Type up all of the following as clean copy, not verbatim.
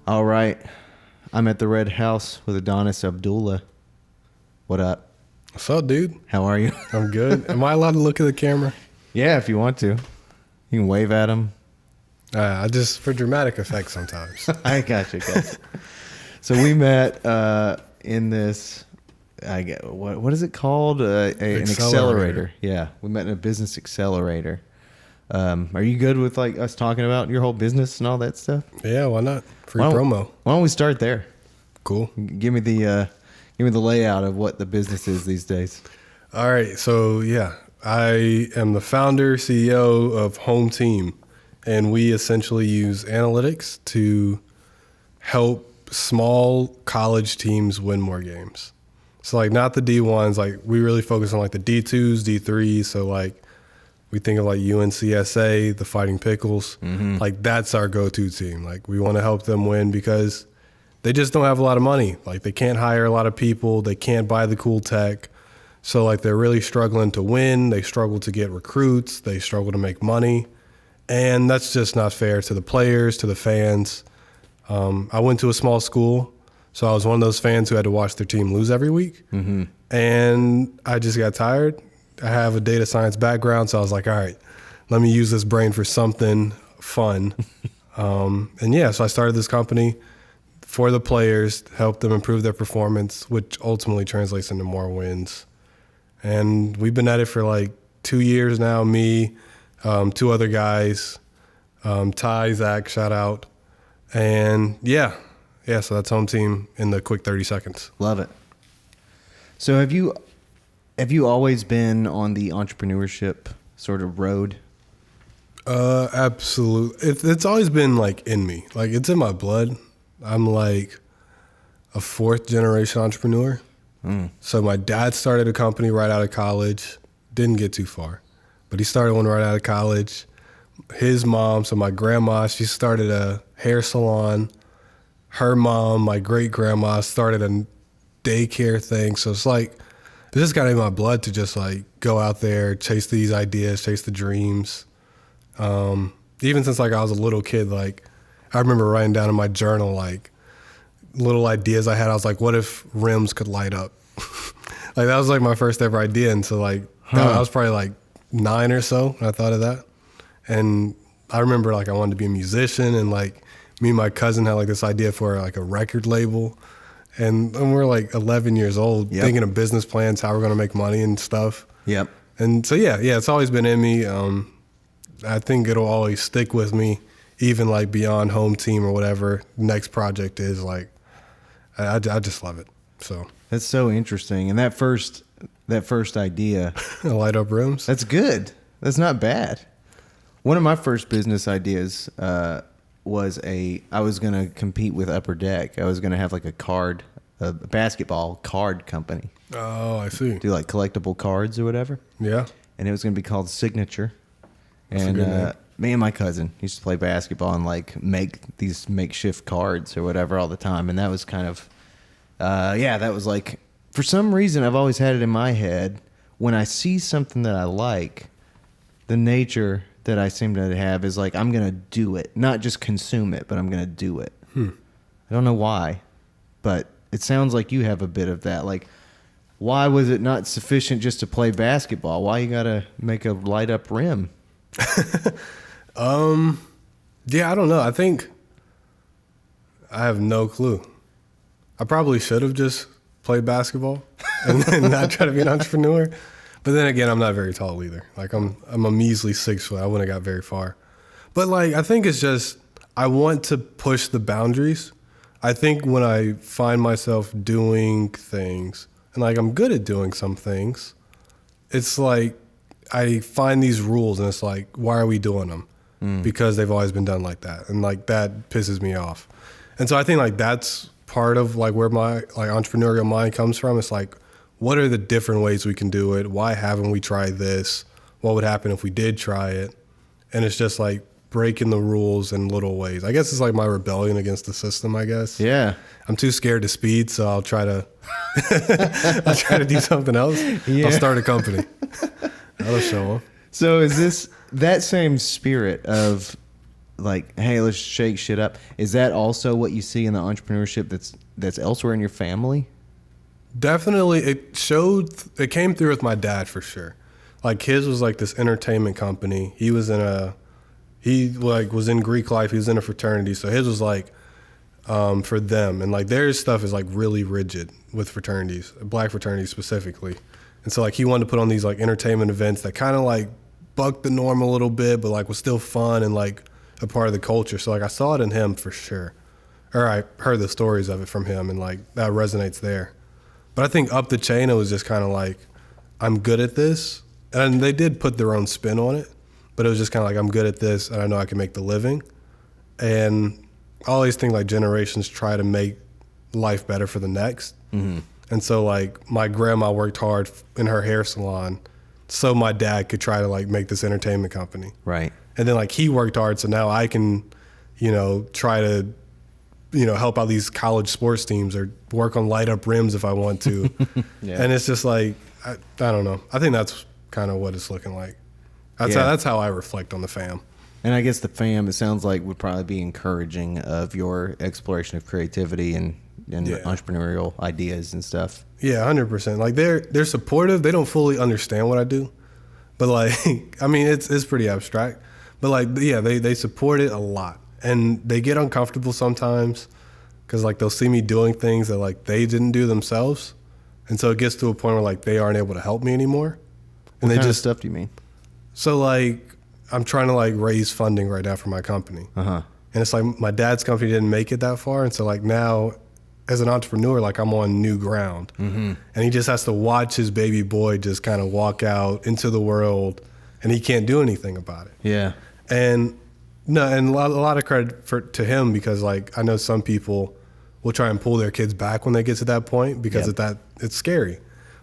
All right. I'm at the Red House with Adonis Abdullah. What up? What's up, dude? How are you? I'm good. Am I allowed to look at the camera? Yeah, if you want to. You can wave at him. I just, for dramatic effect sometimes. I got you. So we met in this, what is it called? An accelerator. Yeah, we met in a business accelerator. Are you good with like us talking about your whole business and all that stuff? Yeah, why not? Free promo. Why don't we start there? Cool. Give me the layout of what the business is these days. All right. So yeah, I am the founder, CEO of Home Team, and we essentially use analytics to help small college teams win more games. So like not the D1s, like we really focus on like the D2s, D3s. So like we think of like UNCSA, the Fighting Pickles. Mm-hmm. Like that's our go-to team. Like we want to help them win because they just don't have a lot of money. Like they can't hire a lot of people. They can't buy the cool tech. So like they're really struggling to win. They struggle to get recruits. They struggle to make money. And that's just not fair to the players, to the fans. I went to a small school, so I was one of those fans who had to watch their team lose every week. Mm-hmm. And I just got tired. I have a data science background, so I was like, all right, let me use this brain for something fun. And yeah, so I started this company for the players, help them improve their performance, which ultimately translates into more wins. And we've been at it for like 2 years now, me, two other guys, Ty, Zach, shout out. And yeah, so that's Home Team in the quick 30 seconds. Love it. So have you always been on the entrepreneurship sort of road? Absolutely. It's always been like in me. Like it's in my blood. I'm like a fourth generation entrepreneur. So my dad started a company right out of college, didn't get too far, but he started one right out of college. His mom, so my grandma, she started a hair salon. Her mom, my great grandma, started a daycare thing. So it's like, this just got in my blood to just like go out there, chase these ideas, chase the dreams. Even since like I was a little kid, like I remember writing down in my journal, like little ideas I had. I was like, what if rims could light up? Like that was like my first ever idea. And so like, I was probably like 9 or so when I thought of that. And I remember like I wanted to be a musician, and like me and my cousin had like this idea for like a record label. And we're like 11 years old, thinking of business plans, how we're going to make money and stuff. Yep. And so, yeah, it's always been in me. I think it'll always stick with me, even like beyond Home Team or whatever next project is. Like, I just love it. So that's so interesting. And that first idea, light up rooms. That's good. That's not bad. One of my first business ideas was I was going to compete with Upper Deck. I was going to have like a basketball card company. Oh, I see. Do like collectible cards or whatever. Yeah. And it was going to be called Signature. That's and me and my cousin used to play basketball and like make these makeshift cards or whatever all the time. And that was kind of, that was like, for some reason, I've always had it in my head, when I see something that I like, the nature that I seem to have is like, I'm going to do it. Not just consume it, but I'm going to do it. I don't know why, but it sounds like you have a bit of that. Like, why was it not sufficient just to play basketball? Why you got to make a light up rim? Yeah, I don't know. I think I have no clue. I probably should have just played basketball and not try to be an entrepreneur. But then again, I'm not very tall either. Like I'm a measly 6 foot. I wouldn't have got very far. But like, I think it's just, I want to push the boundaries. I think when I find myself doing things, and like I'm good at doing some things, it's like I find these rules and it's like, why are we doing them? Because they've always been done like that. And like that pisses me off. And so I think like that's part of like where my like entrepreneurial mind comes from. It's like, what are the different ways we can do it? Why haven't we tried this? What would happen if we did try it? And it's just like breaking the rules in little ways. I guess it's like my rebellion against the system, I guess. Yeah. I'm too scared to speed, so I'll try to do something else. Yeah. I'll start a company. That'll show them. So is this that same spirit of like, hey, let's shake shit up. Is that also what you see in the entrepreneurship that's elsewhere in your family? Definitely, it came through with my dad for sure. Like his was like this entertainment company. He was in Greek life. He was in a fraternity, so his was like for them, and like their stuff is like really rigid with fraternities, black fraternities specifically. And so like he wanted to put on these like entertainment events that kind of like bucked the norm a little bit, but like was still fun and like a part of the culture. So like I saw it in him for sure, or I heard the stories of it from him, and like that resonates there. But I think up the chain, it was just kind of like, I'm good at this. And they did put their own spin on it, but it was just kind of like, I'm good at this and I know I can make the living. And I always think like generations try to make life better for the next. Mm-hmm. And so like my grandma worked hard in her hair salon so my dad could try to like make this entertainment company. Right. And then like he worked hard, so now I can, try to, help out these college sports teams or work on light up rims if I want to. Yeah. And it's just like, I don't know. I think that's kind of what it's looking like. That's how I reflect on the fam. And I guess the fam, it sounds like, would probably be encouraging of your exploration of creativity and entrepreneurial ideas and stuff. Yeah, 100%. Like they're supportive. They don't fully understand what I do, but like, I mean, it's pretty abstract. But like, yeah, they support it a lot, and they get uncomfortable sometimes because like they'll see me doing things that like they didn't do themselves, and so it gets to a point where like they aren't able to help me anymore. And what kind of stuff do you mean? So like, I'm trying to like raise funding right now for my company. And it's like my dad's company didn't make it that far. And so like now as an entrepreneur, like I'm on new ground. Mm-hmm. And he just has to watch his baby boy just kind of walk out into the world, and he can't do anything about it. Yeah. And a lot of credit to him, because like I know some people will try and pull their kids back when they get to that point because of that. It's scary.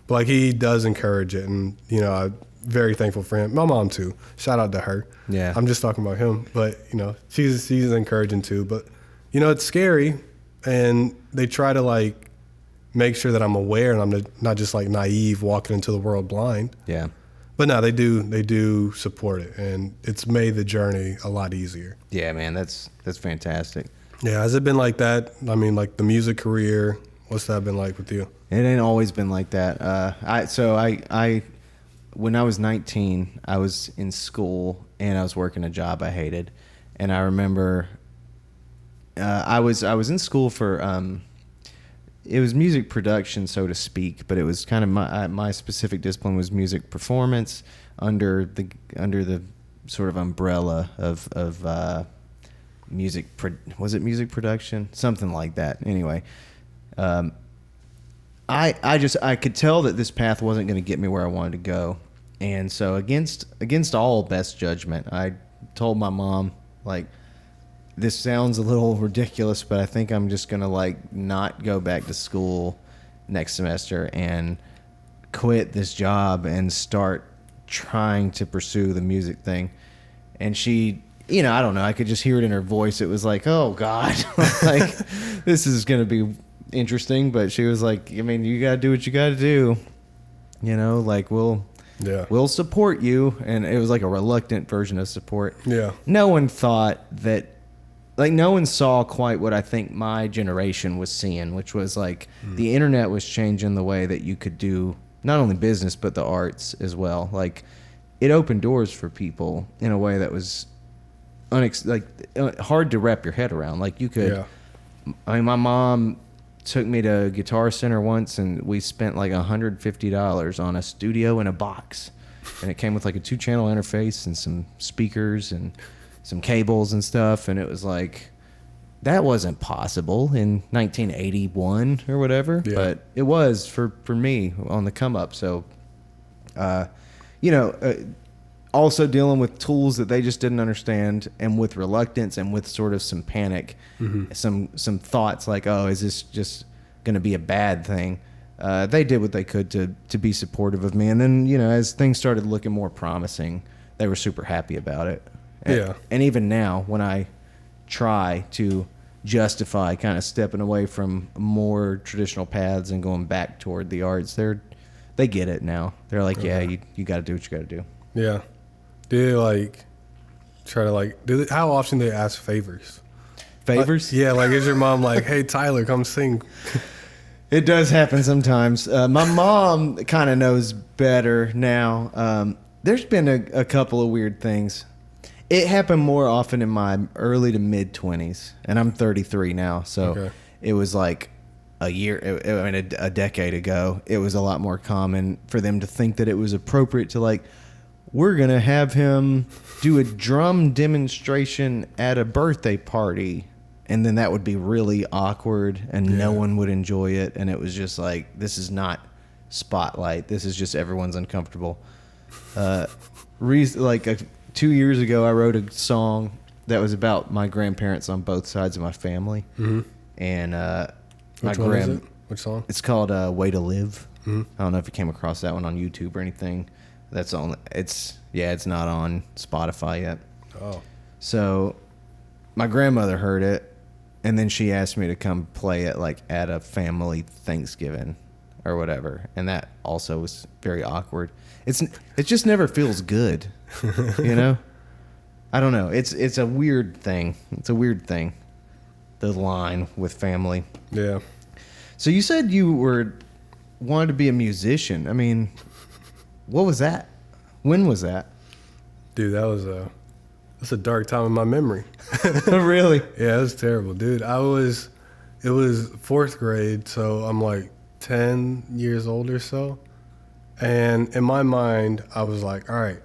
But like he does encourage it, and I'm very thankful for him. My mom too. Shout out to her. Yeah. I'm just talking about him, but she's encouraging too. But it's scary, and they try to like make sure that I'm aware and I'm not just like naive walking into the world blind. Yeah. But no, they do support it, and it's made the journey a lot easier. Yeah, man, that's fantastic. Yeah, has it been like that? I mean, like the music career, what's that been like with you? It ain't always been like that. I when I was 19, I was in school and I was working a job I hated, and I remember I was in school for it was music production, so to speak, but it was kind of my specific discipline was music performance under the sort of umbrella of was it music production, something like that. Anyway, I could tell that this path wasn't going to get me where I wanted to go, and so against all best judgment, I told my mom, like, this sounds a little ridiculous, but I think I'm just going to like not go back to school next semester and quit this job and start trying to pursue the music thing. And she, I don't know, I could just hear it in her voice. It was like, oh God, like this is going to be interesting. But she was like, I mean, you got to do what you got to do. Like we'll support you. And it was like a reluctant version of support. Yeah. No one thought that, like, no one saw quite what I think my generation was seeing, which was like the internet was changing the way that you could do not only business but the arts as well. Like, it opened doors for people in a way that was hard to wrap your head around. Like, you could, I mean, my mom took me to Guitar Center once, and we spent like $150 on a studio in a box, and it came with like a 2-channel interface and some speakers and some cables and stuff, and it was like, that wasn't possible in 1981 or whatever, but it was for me on the come up. So, also dealing with tools that they just didn't understand, and with reluctance and with sort of some panic, some thoughts like, oh, is this just going to be a bad thing? They did what they could to be supportive of me, and then as things started looking more promising, they were super happy about it. And even now, when I try to justify kind of stepping away from more traditional paths and going back toward the arts, they get it now. They're like, you got to do what you got to do. Yeah. Do you try to like how often do they ask favors? Favors? Yeah, like is your mom like, hey Tyler, come sing? It does happen sometimes. My mom kind of knows better now. There's been a couple of weird things. It happened more often in my early to mid 20s, and I'm 33 now, so it was like a decade ago. It was a lot more common for them to think that it was appropriate to like, we're gonna have him do a drum demonstration at a birthday party. And then that would be really awkward, and no one would enjoy it. And it was just like, this is not Spotlight. This is just everyone's uncomfortable. 2 years ago, I wrote a song that was about my grandparents on both sides of my family. Mm-hmm. And Which one is it? Which song? It's called "Way to Live." Mm-hmm. I don't know if you came across that one on YouTube or anything. That's on. It's not on Spotify yet. Oh. So my grandmother heard it. And then she asked me to come play it like at a family Thanksgiving or whatever. And that also was very awkward. It just never feels good, you know? I don't know. It's a weird thing. It's a weird thing. The line with family. Yeah. So you said you wanted to be a musician. I mean, what was that? When was that? Dude, that's a dark time in my memory. Really? Yeah, it was terrible, dude. It was fourth grade, so I'm like 10 years old or so. And in my mind, I was like, all right,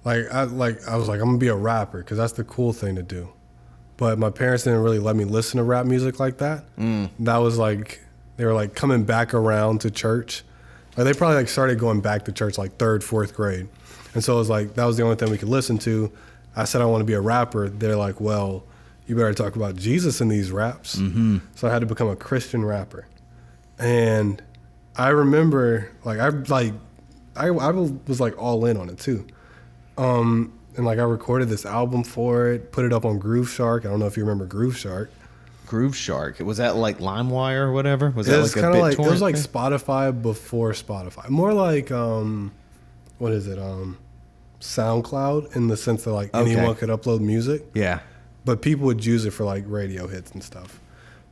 I was like, I'm gonna be a rapper because that's the cool thing to do. But my parents didn't really let me listen to rap music like that. That was like, they were like coming back around to church. Like they probably like started going back to church like third, fourth grade. And so it was like, that was the only thing we could listen to. I said I want to be a rapper. They're like, well, you better talk about Jesus in these raps. Mm-hmm. So I had to become a Christian rapper. And I remember, like, I was like all in on it too. And like I recorded this album for it, put it up on Groove Shark. I don't know if you remember Groove Shark. Groove Shark. Was that like LimeWire or whatever? Was It that was like a kind of like, it BitTorrent was like thing? Spotify before Spotify. More like, what is it? SoundCloud, in the sense that like anyone could upload music. Yeah. But people would use it for like radio hits and stuff.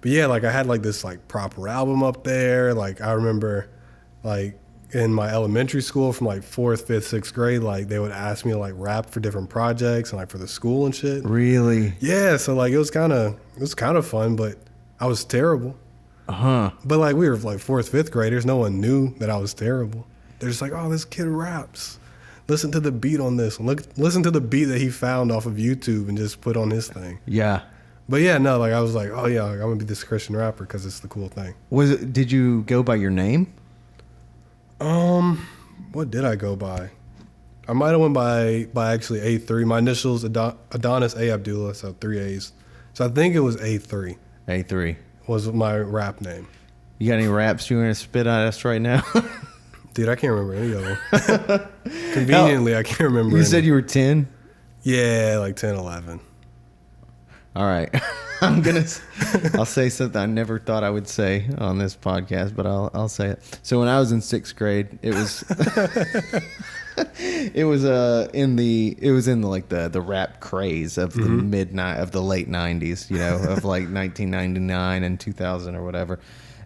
But yeah, like I had like this like proper album up there. Like I remember like in my elementary school from like 4th, 5th, 6th grade, like they would ask me to like rap for different projects and like for the school and shit. Really? Yeah, so like it was kind of fun, but I was terrible. Uh-huh. But like we were like 4th, 5th graders, no one knew that I was terrible. They're just like, oh, this kid raps. Listen to the beat on this. Listen to the beat that he found off of YouTube and just put on his thing. Yeah. But yeah, no, like I was like, oh yeah, like, I'm gonna be this Christian rapper because it's the cool thing. Did you go by your name? What did I go by? I might have went by actually A3. My initials Adonis Abdullah, so 3 A's. So I think it was A3. A3 was my rap name. You got any raps you want to spit at us right now? Dude, I can't remember any of them. Conveniently, I can't remember. You said you were 10? Yeah, like 10, 11. All right. I'll say something I never thought I would say on this podcast, but I'll say it. So when I was in 6th grade, it was in the rap craze of the late 90s, you know, of like 1999 and 2000 or whatever.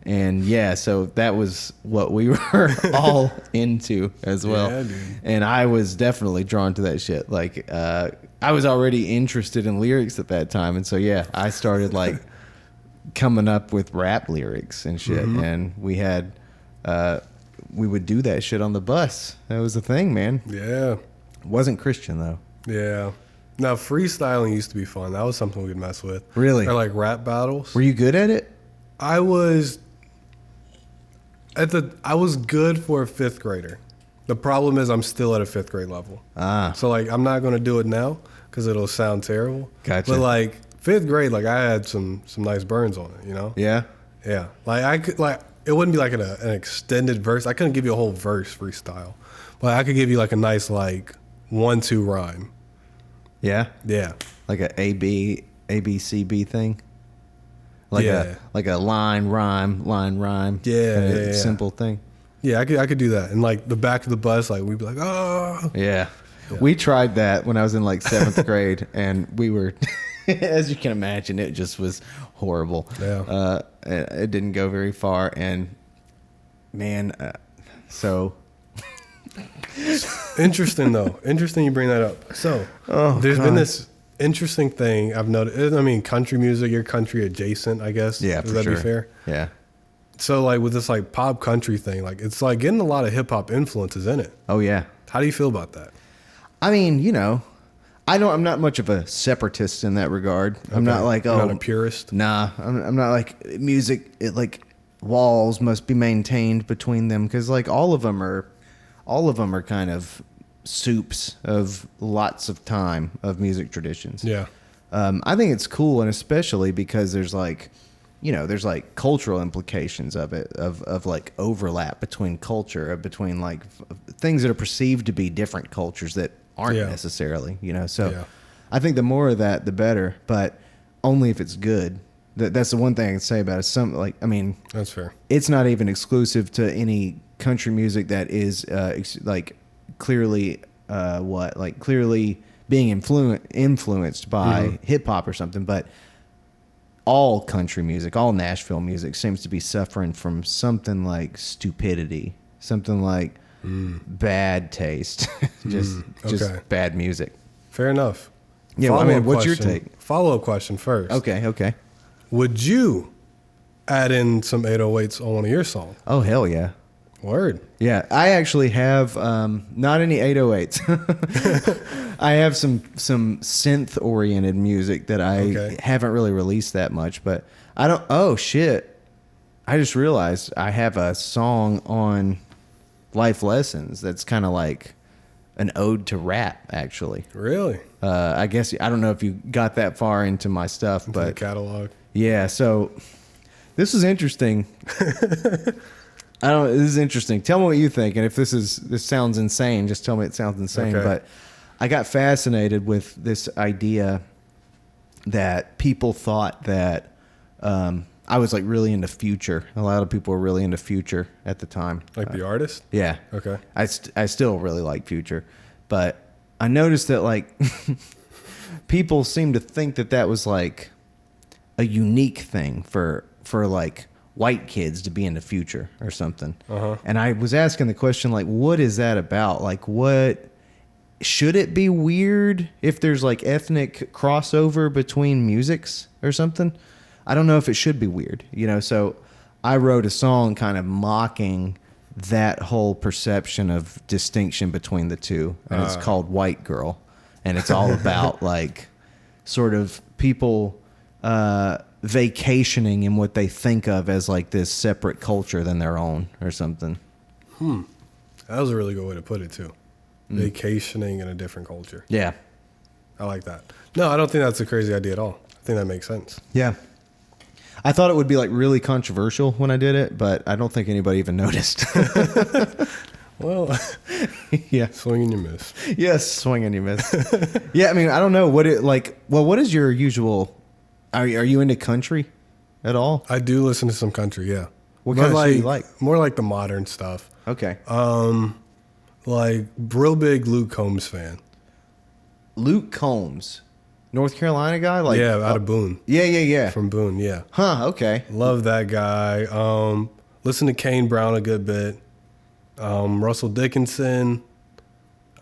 And yeah, so that was what we were all into as well. Yeah, dude. And I was definitely drawn to that shit. Like, I was already interested in lyrics at that time. And so, yeah, I started like coming up with rap lyrics and shit. Mm-hmm. And we would do that shit on the bus. That was the thing, man. Yeah. Wasn't Christian though. Yeah. Now, freestyling used to be fun. That was something we'd mess with. Really? Or like rap battles. Were you good at it? I was good for a 5th grader. The problem is I'm still at a 5th grade level. So like I'm not gonna do it now because it'll sound terrible. Gotcha. But like 5th grade, like I had some nice burns on it, you know? Yeah. Yeah. Like I could it wouldn't be like an extended verse. I couldn't give you a whole verse freestyle, but I could give you like a nice like 1-2 rhyme. Yeah. Yeah. Like a ABCB thing. Like a line rhyme. Yeah. Simple thing. Yeah, I could do that. And like the back of the bus, like we'd be like, oh. Yeah. We tried that when I was in like 7th grade, and we were, as you can imagine, it just was horrible. Yeah. It didn't go very far, and man, so Interesting though. Interesting you bring that up. So there's been this interesting thing I've noticed. I mean, country music, you're country adjacent, I guess. Yeah, Would for that sure. be fair? Yeah. So like with this like pop country thing, like it's like getting a lot of hip hop influences in it. Oh yeah. How do you feel about that? I mean, you know, I'm not much of a separatist in that regard. I'm not like, You're not a purist. Nah, I'm not like music. Like walls must be maintained between them, because like all of them are kind of soups of lots of time of music traditions. Yeah. I think it's cool, and especially because there's like, you know, there's like cultural implications of it, of like overlap between culture, between like things that are perceived to be different cultures that aren't necessarily, you know. So I think the more of that, the better, but only if it's good. That's the one thing I can say about it. That's fair. It's not even exclusive to any country music that is like clearly clearly being influenced by hip hop or something, but all country music, all Nashville music seems to be suffering from something like stupidity, something like bad taste, just bad music. Fair enough. Yeah, well, I mean, what's your take? Follow-up question first. Okay. Would you add in some 808s on one of your songs? Oh, hell yeah. Word. Yeah, I actually have not any 808s. I have some synth-oriented music that I haven't really released that much, but I don't... Oh, shit. I just realized I have a song on Life Lessons that's kind of like an ode to rap, actually. Really? I guess... I don't know if you got that far into my stuff, Into but... the catalog. Yeah, so this is interesting. This is interesting. Tell me what you think, and if this sounds insane, just tell me it sounds insane. Okay. But I got fascinated with this idea that people thought that I was like really into Future. A lot of people were really into Future at the time. Like the artist? Yeah. Okay. I still really like Future, but I noticed that like people seem to think that was like a unique thing for like white kids to be in the Future or something. And I was asking the question, like, what is that about? Like, what should it be weird if there's like ethnic crossover between musics or something? I don't know if it should be weird, you know. So I wrote a song kind of mocking that whole perception of distinction between the two, and it's called White Girl, and it's all about like sort of people vacationing in what they think of as like this separate culture than their own or something. That was a really good way to put it too. Vacationing in a different culture. Yeah. I like that. No, I don't think that's a crazy idea at all. I think that makes sense. Yeah. I thought it would be like really controversial when I did it, but I don't think anybody even noticed. Well, yeah. swing and you miss. Yes, swing and you miss. Yeah, I mean, I don't know what it like. Well, what is your usual? Are you into country at all? I do listen to some country, yeah. What kind of shit you like? More like the modern stuff. Okay. Like real big Luke Combs fan. Luke Combs, North Carolina guy, like out of Boone. Yeah. From Boone, yeah. Huh. Okay. Love that guy. Listen to Kane Brown a good bit. Russell Dickinson.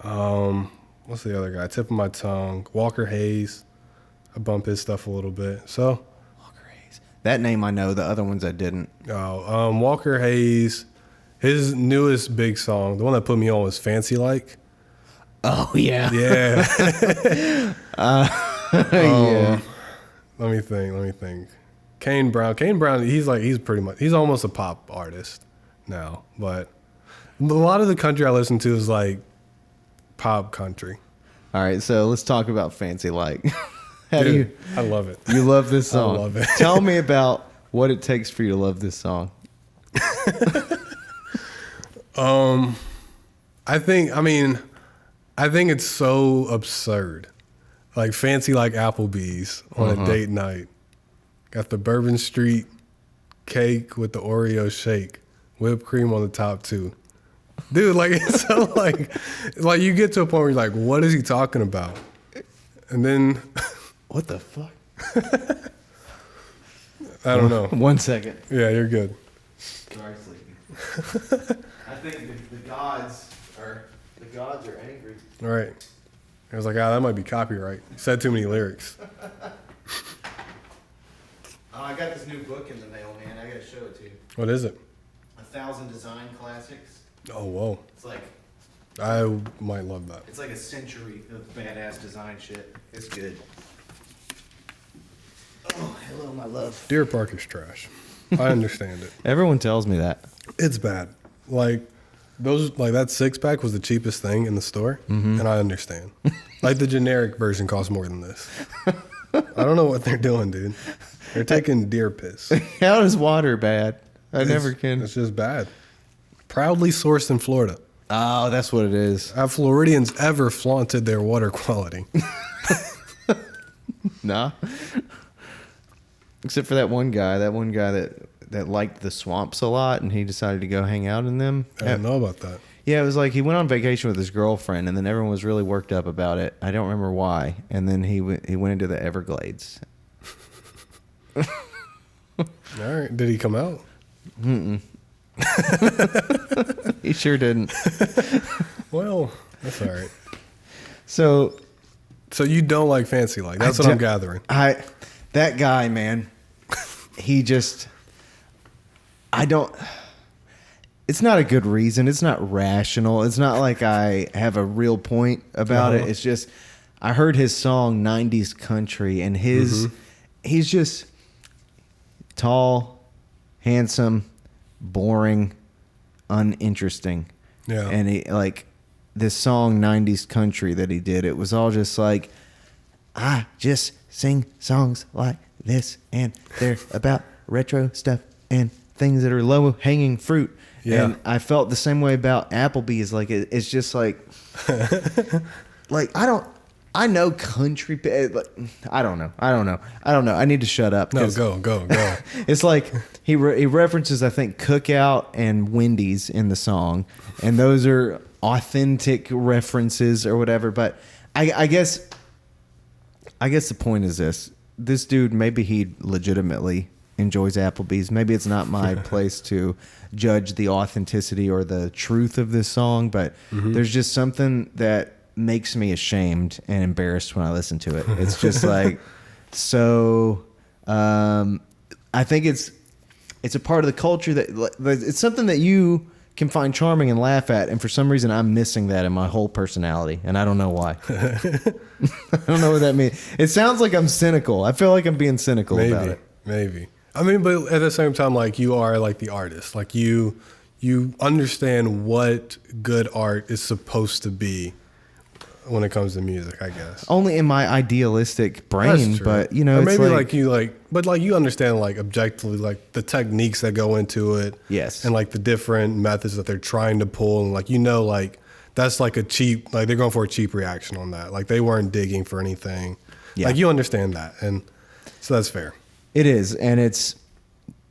What's the other guy? Tip of my tongue. Walker Hayes. I bump his stuff a little bit. So Walker Hayes. That name I know. The other ones I didn't. Walker Hayes. His newest big song, the one that put me on, was Fancy Like. Oh yeah. Yeah. Yeah. Let me think. Kane Brown, he's almost a pop artist now, but a lot of the country I listen to is like pop country. All right, so let's talk about Fancy Like. I love it. You love this song. I love it. Tell me about what it takes for you to love this song. I think it's so absurd. Like Fancy Like Applebee's on a date night. Got the Bourbon Street cake with the Oreo shake. Whipped cream on the top too. Dude, like it's so like you get to a point where you're like, what is he talking about? And then What the fuck? I don't know. 1 second. Yeah, you're good. Sorry, sleepy. I think the gods are angry. All right. I was like, that might be copyright. You said too many lyrics. I got this new book in the mail, man. I gotta show it to you. What is it? 1,000 design classics. Oh, whoa. It's like I might love that. It's like a century of badass design shit. It's good. Oh, hello, my love. Deer Park is trash. I understand it. Everyone tells me that. It's bad. Like that 6-pack was the cheapest thing in the store, and I understand. Like the generic version costs more than this. I don't know what they're doing, dude. They're taking deer piss. How is water bad? Never can. It's just bad. Proudly sourced in Florida. Oh, that's what it is. Have Floridians ever flaunted their water quality? Nah. Except for that one guy that liked the swamps a lot, and he decided to go hang out in them. I didn't know about that. Yeah, it was like he went on vacation with his girlfriend, and then everyone was really worked up about it. I don't remember why. And then he went into the Everglades. All right. Did he come out? Mm-mm. He sure didn't. Well, that's all right. So you don't like Fancy Like. That's what I'm gathering. That guy, man, I don't, it's not a good reason. It's not rational. It's not like I have a real point about it. It's just, I heard his song 90s Country, and he's just tall, handsome, boring, uninteresting. Yeah. And he, like, this song 90s Country that he did, it was all just like, I just sing songs like this, and they're about retro stuff and things that are low hanging fruit. Yeah. And I felt the same way about Applebee's. Like it's just like, I know country, but I don't know. I need to shut up. No, go. It's like he references, I think, Cookout and Wendy's in the song, and those are authentic references or whatever. But I guess the point is this dude, maybe he legitimately enjoys Applebee's. Maybe it's not my place to judge the authenticity or the truth of this song, but there's just something that makes me ashamed and embarrassed when I listen to it. It's just like, so I think it's a part of the culture that it's something that you can find charming and laugh at, and for some reason I'm missing that in my whole personality, and I don't know why. I don't know what that means. It sounds like I'm cynical. I feel like I'm being cynical about it. Maybe. I mean, but at the same time, like, you are like the artist. Like you understand what good art is supposed to be when it comes to music, I guess. Only in my idealistic brain, but you know, or it's maybe but you understand like objectively like the techniques that go into it. Yes. And like the different methods that they're trying to pull, and like, you know, like that's like a cheap, like they're going for a cheap reaction on that. Like they weren't digging for anything. Yeah. Like you understand that, and so that's fair. It is, and it's,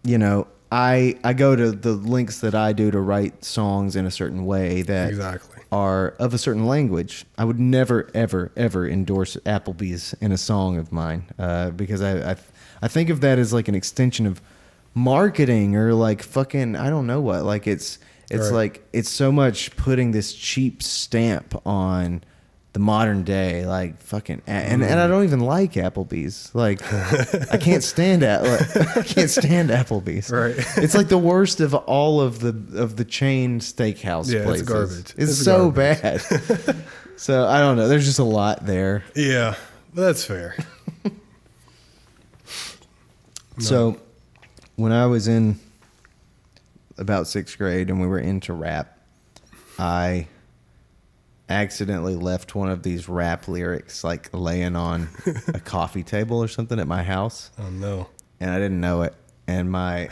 you know, I go to the links that I do to write songs in a certain way that Exactly. are of a certain language. I would never, ever, ever endorse Applebee's in a song of mine because I think of that as like an extension of marketing or like fucking, I don't know what. Like it's Right. like it's so much putting this cheap stamp on the modern day, like fucking, and I don't even like Applebee's. Like, I can't stand Applebee's. Right. It's like the worst of all of the chain steakhouse places. It's garbage. It's so bad. So I don't know. There's just a lot there. Yeah, that's fair. So when I was in about 6th grade and we were into rap, I accidentally left one of these rap lyrics like laying on a coffee table or something at my house. Oh no. And I didn't know it. And my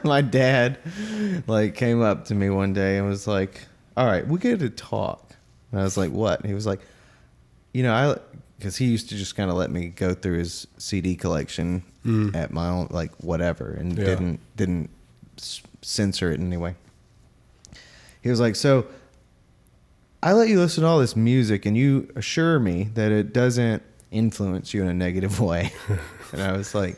my dad like came up to me one day and was like, "All right, we got to talk." And I was like, "What?" And he was like, "You know, because he used to just kind of let me go through his CD collection at my own, like, whatever, and didn't censor it in any way." He was like, so I let you listen to all this music and you assure me that it doesn't influence you in a negative way. And I was like,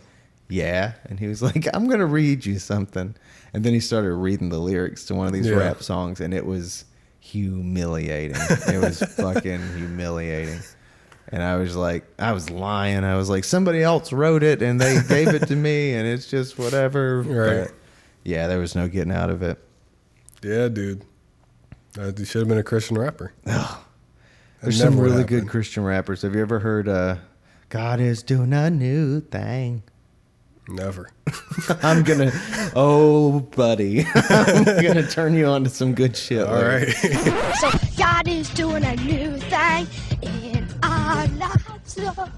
yeah. And he was like, I'm going to read you something. And then he started reading the lyrics to one of these rap songs, and it was humiliating. It was fucking humiliating. And I was like, I was lying. I was like, somebody else wrote it and they gave it to me and it's just whatever. Right. But yeah, there was no getting out of it. Yeah, dude. You should have been a Christian rapper. Oh, there's some really good Christian rappers. Have you ever heard God is doing a new thing? Never. Oh, buddy. I'm going to turn you on to some good shit. All right. So God is doing a new thing in our lives, Lord.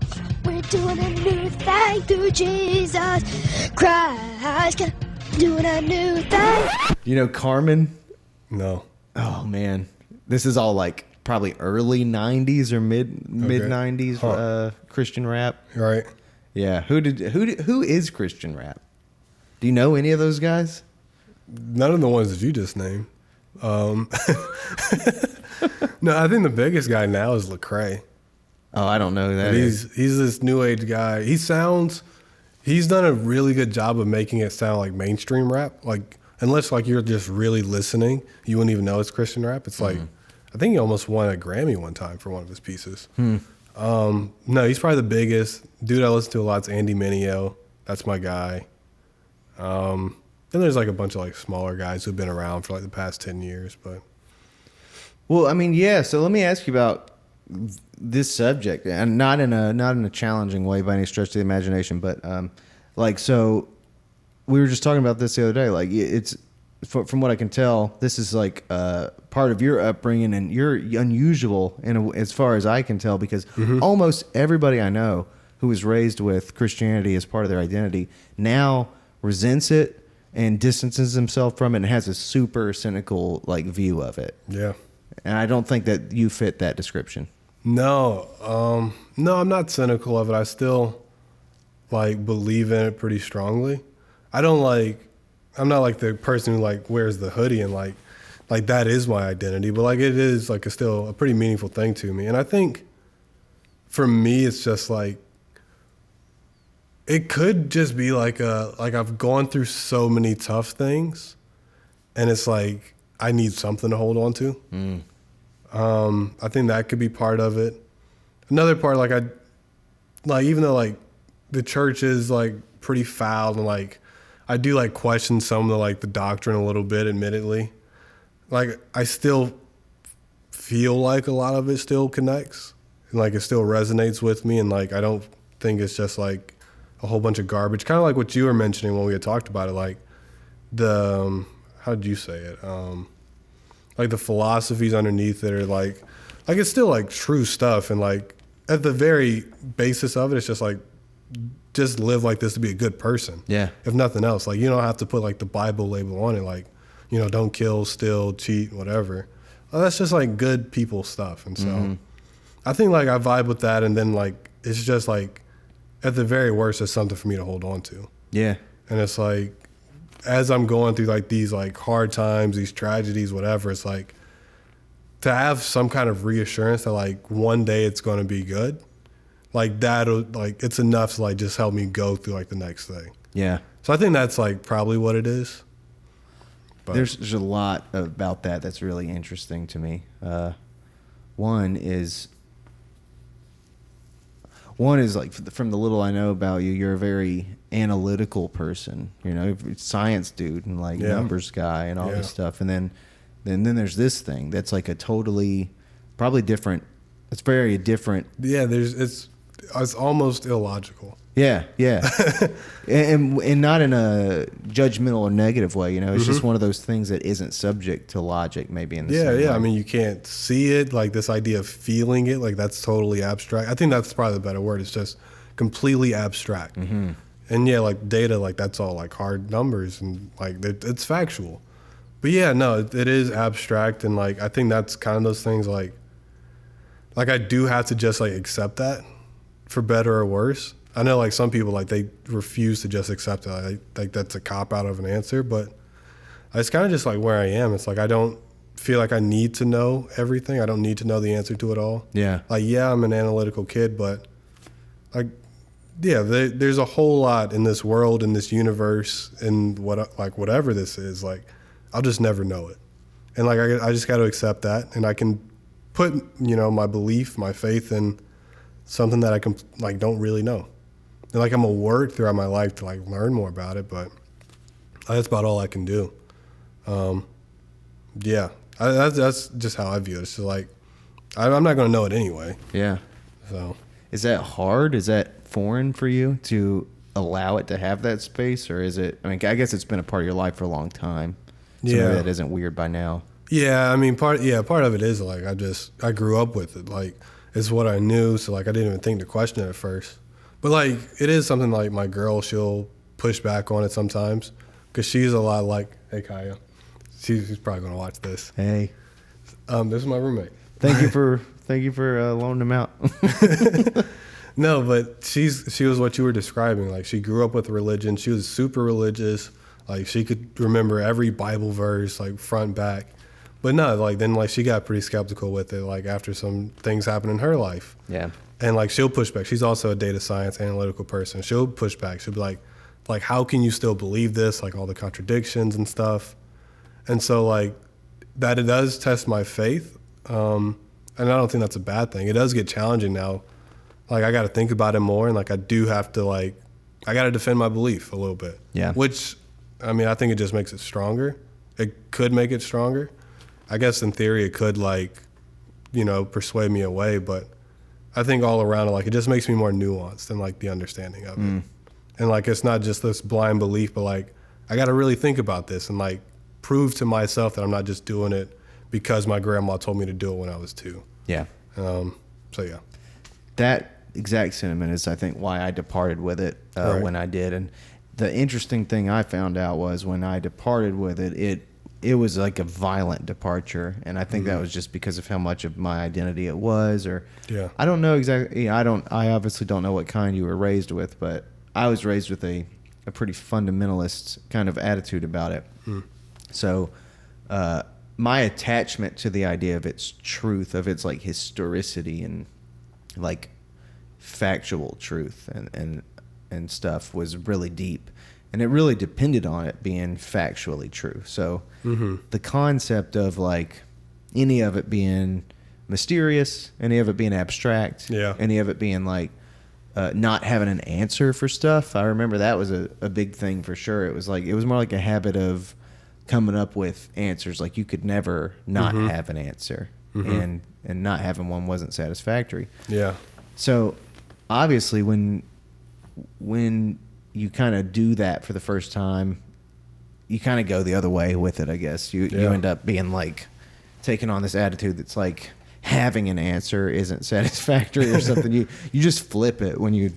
We're doing a new thing through Jesus Christ. God doing a new thing. You know Carmen? No. Oh, man. This is all like probably early 90s or mid 90s Christian rap. Right. Yeah. Who is Christian rap? Do you know any of those guys? None of the ones that you just named. No, I think the biggest guy now is Lecrae. Oh, I don't know who that is. He's this new age guy. He's done a really good job of making it sound like mainstream rap. Like, unless like you're just really listening, you wouldn't even know it's Christian rap. It's like, I think he almost won a Grammy one time for one of his pieces. No, he's probably the biggest. Dude I listen to a lot is Andy Mineo. That's my guy. Then there's like a bunch of like smaller guys who've been around for like the past 10 years, but. Well, I mean, yeah. So let me ask you about this subject, and not in a challenging way by any stretch of the imagination, but like, so we were just talking about this the other day. Like, it's from what I can tell, this is like part of your upbringing, and you're unusual as far as I can tell, because almost everybody I know who was raised with Christianity as part of their identity now resents it and distances himself from it and has a super cynical like view of it. Yeah. And I don't think that you fit that description. No, I'm not cynical of it. I still like believe in it pretty strongly. I'm not like the person who like wears the hoodie and like that is my identity, but like it is like still a pretty meaningful thing to me. And I think for me, it's just like, it could just be like I've gone through so many tough things, and it's like I need something to hold on to. I think that could be part of it. Another part, even though like the church is like pretty foul, and like I do like question some of the doctrine a little bit, admittedly. Like I still feel like a lot of it still connects, and like it still resonates with me, and like I don't think it's just like a whole bunch of garbage. Kind of like what you were mentioning when we had talked about it, like the how did you say it? Like the philosophies underneath it are like it's still like true stuff, and like at the very basis of it, it's just like just live like this to be a good person. Yeah. If nothing else, like you don't have to put like the Bible label on it, like don't kill, steal, cheat, whatever. Well, that's just like good people stuff, and so I think like I vibe with that, and then like it's just like at the very worst, it's something for me to hold on to. Yeah. And it's like, as I'm going through like these like hard times, these tragedies, whatever, it's like to have some kind of reassurance that like one day it's going to be good. Like that'll like, it's enough to like just help me go through like the next thing. Yeah. So I think that's like probably what it is. But there's a lot about that that's really interesting to me. One is like, from the little I know about you, you're a very analytical person, science dude and like numbers guy and all this stuff. And then there's this thing that's like a totally probably different. It's very different. Yeah. It's almost illogical. Yeah. Yeah. and not in a judgmental or negative way, it's just one of those things that isn't subject to logic, maybe in the same way. I mean, you can't see it, like this idea of feeling it, like that's totally abstract. I think that's probably the better word. It's just completely abstract. And yeah, like data, like that's all like hard numbers and like it's factual. But yeah, no, it is abstract. And like, I think that's kind of those things like I do have to just like accept that for better or worse. I know like some people like they refuse to just accept it. Like that's a cop out of an answer, but it's kind of just like where I am. It's like I don't feel like I need to know everything. I don't need to know the answer to it all. Yeah. Like, yeah, I'm an analytical kid, but like, yeah, there's a whole lot in this world, in this universe, and whatever this is, like, I'll just never know it. And like, I just got to accept that. And I can put, my belief, my faith in something that I can, like, don't really know. And like, I'm gonna work throughout my life to like learn more about it, but that's about all I can do. Yeah, that's just how I view it. It's just like, I'm not gonna know it anyway. Yeah. So, is that hard? Is that foreign for you to allow it to have that space, or is it? I mean, I guess it's been a part of your life for a long time. So yeah, maybe that isn't weird by now. Yeah, I mean, part of it is like I grew up with it. Like, it's what I knew, so like I didn't even think to question it at first. But like, it is something like my girl, she'll push back on it sometimes because she's a lot like, hey Kaya, she's probably gonna watch this. Hey, this is my roommate. Thank you for loaning them out. No, but she was what you were describing. Like, she grew up with religion. She was super religious. Like, she could remember every Bible verse, like, front, back. But no, like, then, like, she got pretty skeptical with it, like, after some things happened in her life. Yeah. And, like, she'll push back. She's also a data science analytical person. She'll push back. She'll be like, how can you still believe this? Like, all the contradictions and stuff. And so, like, that it does test my faith. And I don't think that's a bad thing. It does get challenging now. Like, I got to think about it more, and like, I do have to, like, I got to defend my belief a little bit. Yeah. Which, I mean, I think it just makes it stronger. It could make it stronger. I guess in theory it could, like, persuade me away, but I think all around it, like, it just makes me more nuanced and like the understanding of it. And like, it's not just this blind belief, but like, I got to really think about this and like prove to myself that I'm not just doing it because my grandma told me to do it when I was 2. Yeah. So yeah. That exact sentiment is, I think, why I departed with it Right. when I did. And the interesting thing I found out was when I departed with it, it was like a violent departure. And I think that was just because of how much of my identity it was, or Yeah. I don't know exactly. I obviously don't know what kind you were raised with, but I was raised with a pretty fundamentalist kind of attitude about it. So, my attachment to the idea of its truth, of its like historicity and like factual truth and stuff was really deep, and it really depended on it being factually true. So the concept of like any of it being mysterious, any of it being abstract, any of it being like not having an answer for stuff, I remember that was a big thing for sure. It was more like a habit of coming up with answers. Like, you could never not have an answer, and not having one wasn't satisfactory. Yeah. So obviously when you kind of do that for the first time, you kind of go the other way with it, I guess. You end up being like taking on this attitude that's like having an answer isn't satisfactory or something. You just flip it when you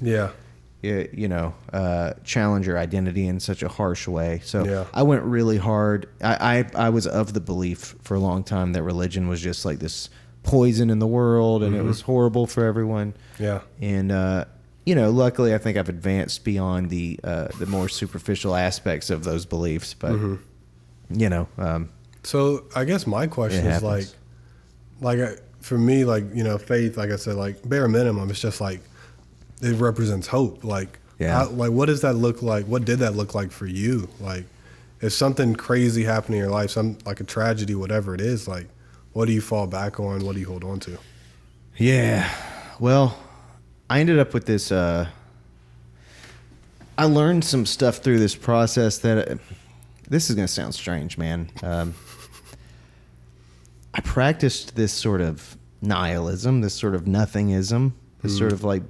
challenge your identity in such a harsh way. So I went really hard. I was of the belief for a long time that religion was just like this poison in the world, and it was horrible for everyone. Yeah. And luckily I think I've advanced beyond the more superficial aspects of those beliefs, but so I guess my question is for me, faith, like I said, like bare minimum, it's just like it represents hope. Like, what does that look like? What did that look like for you? Like, if something crazy happened in your life, some like a tragedy, whatever it is, like, what do you fall back on? What do you hold on to? Yeah. Well, I ended up with this. I learned some stuff through this process that this is going to sound strange, man. I practiced this sort of nihilism, this sort of nothingism, this sort of like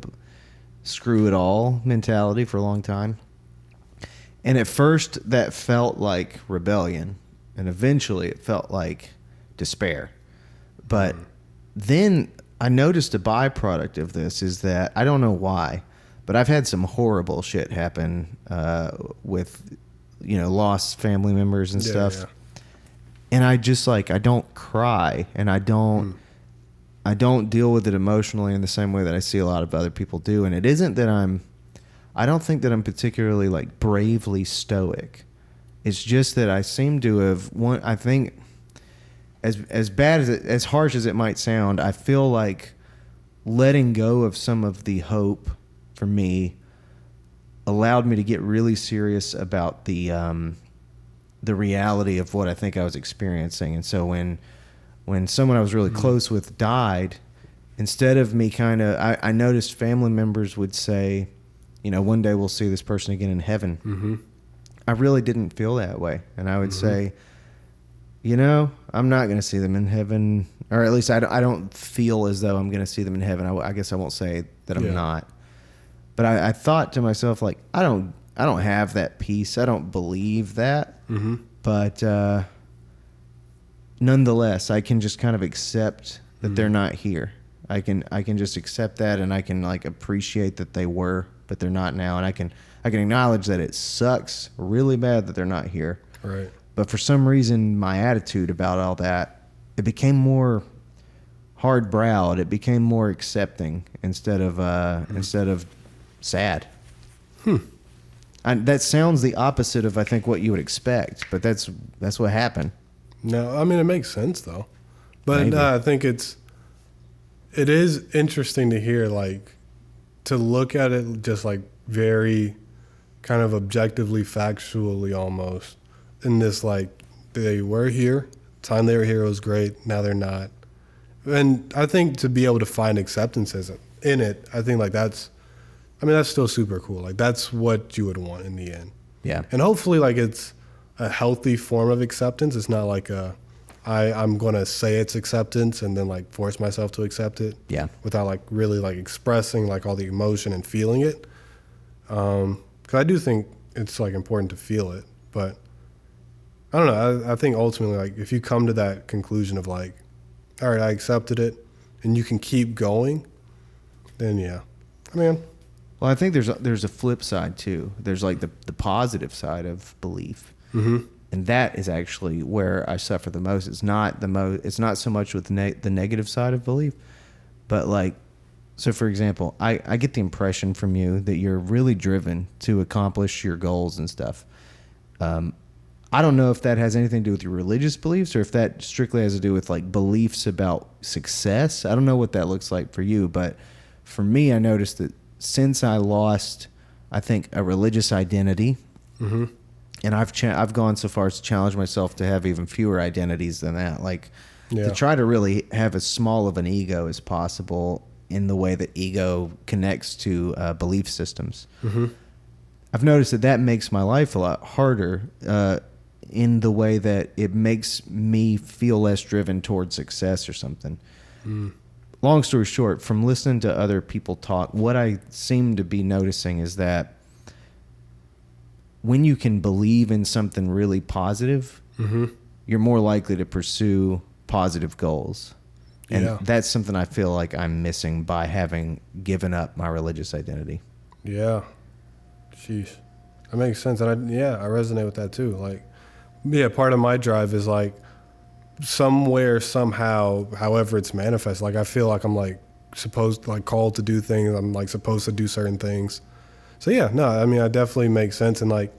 screw it all mentality for a long time. And at first that felt like rebellion, and eventually it felt like despair. But then I noticed a byproduct of this is that, I don't know why, but I've had some horrible shit happen with, lost family members and stuff. Yeah. And I just I don't cry, and I don't deal with it emotionally in the same way that I see a lot of other people do. And it isn't that I don't think that I'm particularly like bravely stoic. It's just that I seem to have I think as bad as as harsh as it might sound, I feel like letting go of some of the hope for me allowed me to get really serious about the reality of what I think I was experiencing. And so when someone I was really close with died, instead of me I noticed family members would say, one day we'll see this person again in heaven. Mm-hmm. I really didn't feel that way. And I would say, I'm not going to see them in heaven, or at least I don't feel as though I'm going to see them in heaven. I guess I won't say that I'm not. But I thought to myself, like, I don't have that peace. I don't believe that. Mm-hmm. But nonetheless, I can just kind of accept that they're not here. I can just accept that, and I can like appreciate that they were, but they're not now, and I can acknowledge that it sucks really bad that they're not here. Right. But for some reason, my attitude about all that, it became more hard-browed. It became more accepting instead of sad. That sounds the opposite of I think what you would expect, but that's what happened. No, I mean it makes sense though. But I think it is interesting to hear, like, to look at it just like very kind of objectively, factually almost. In this, like, they were here, time they were here was great, now they're not. And I think to be able to find acceptance in it, I think like that's still super cool. Like that's what you would want in the end. Yeah. And hopefully like it's a healthy form of acceptance. It's not like I'm going to say it's acceptance and then like force myself to accept it. Yeah. Without like really like expressing like all the emotion and feeling it. 'Cause I do think it's like important to feel it, but I don't know. I think ultimately, like, if you come to that conclusion of like, all right, I accepted it, and you can keep going, then yeah. Well, I think there's a flip side too. There's like the positive side of belief, mm-hmm. and that is actually where I suffer the most. It's not It's not so much with the negative side of belief, but like, so for example, I get the impression from you that you're really driven to accomplish your goals and stuff. I don't know if that has anything to do with your religious beliefs or if that strictly has to do with like beliefs about success. I don't know what that looks like for you, but for me, I noticed that since I lost, I think, a religious identity, Mm-hmm. and I've gone so far as to challenge myself to have even fewer identities than that, like to try to really have as small of an ego as possible in the way that ego connects to belief systems. Mm-hmm. I've noticed that makes my life a lot harder in the way that it makes me feel less driven towards success or something. Long story short, from listening to other people talk, what I seem to be noticing is that when you can believe in something really positive, Mm-hmm. you're more likely to pursue positive goals. And that's something I feel like I'm missing by having given up my religious identity. Yeah. Sheesh. That makes sense. And I resonate with that too. Like, part of my drive is like somewhere, somehow, however it's manifest. Like I feel like I'm like called to do things. I'm like supposed to do certain things. So I definitely makes sense. And like,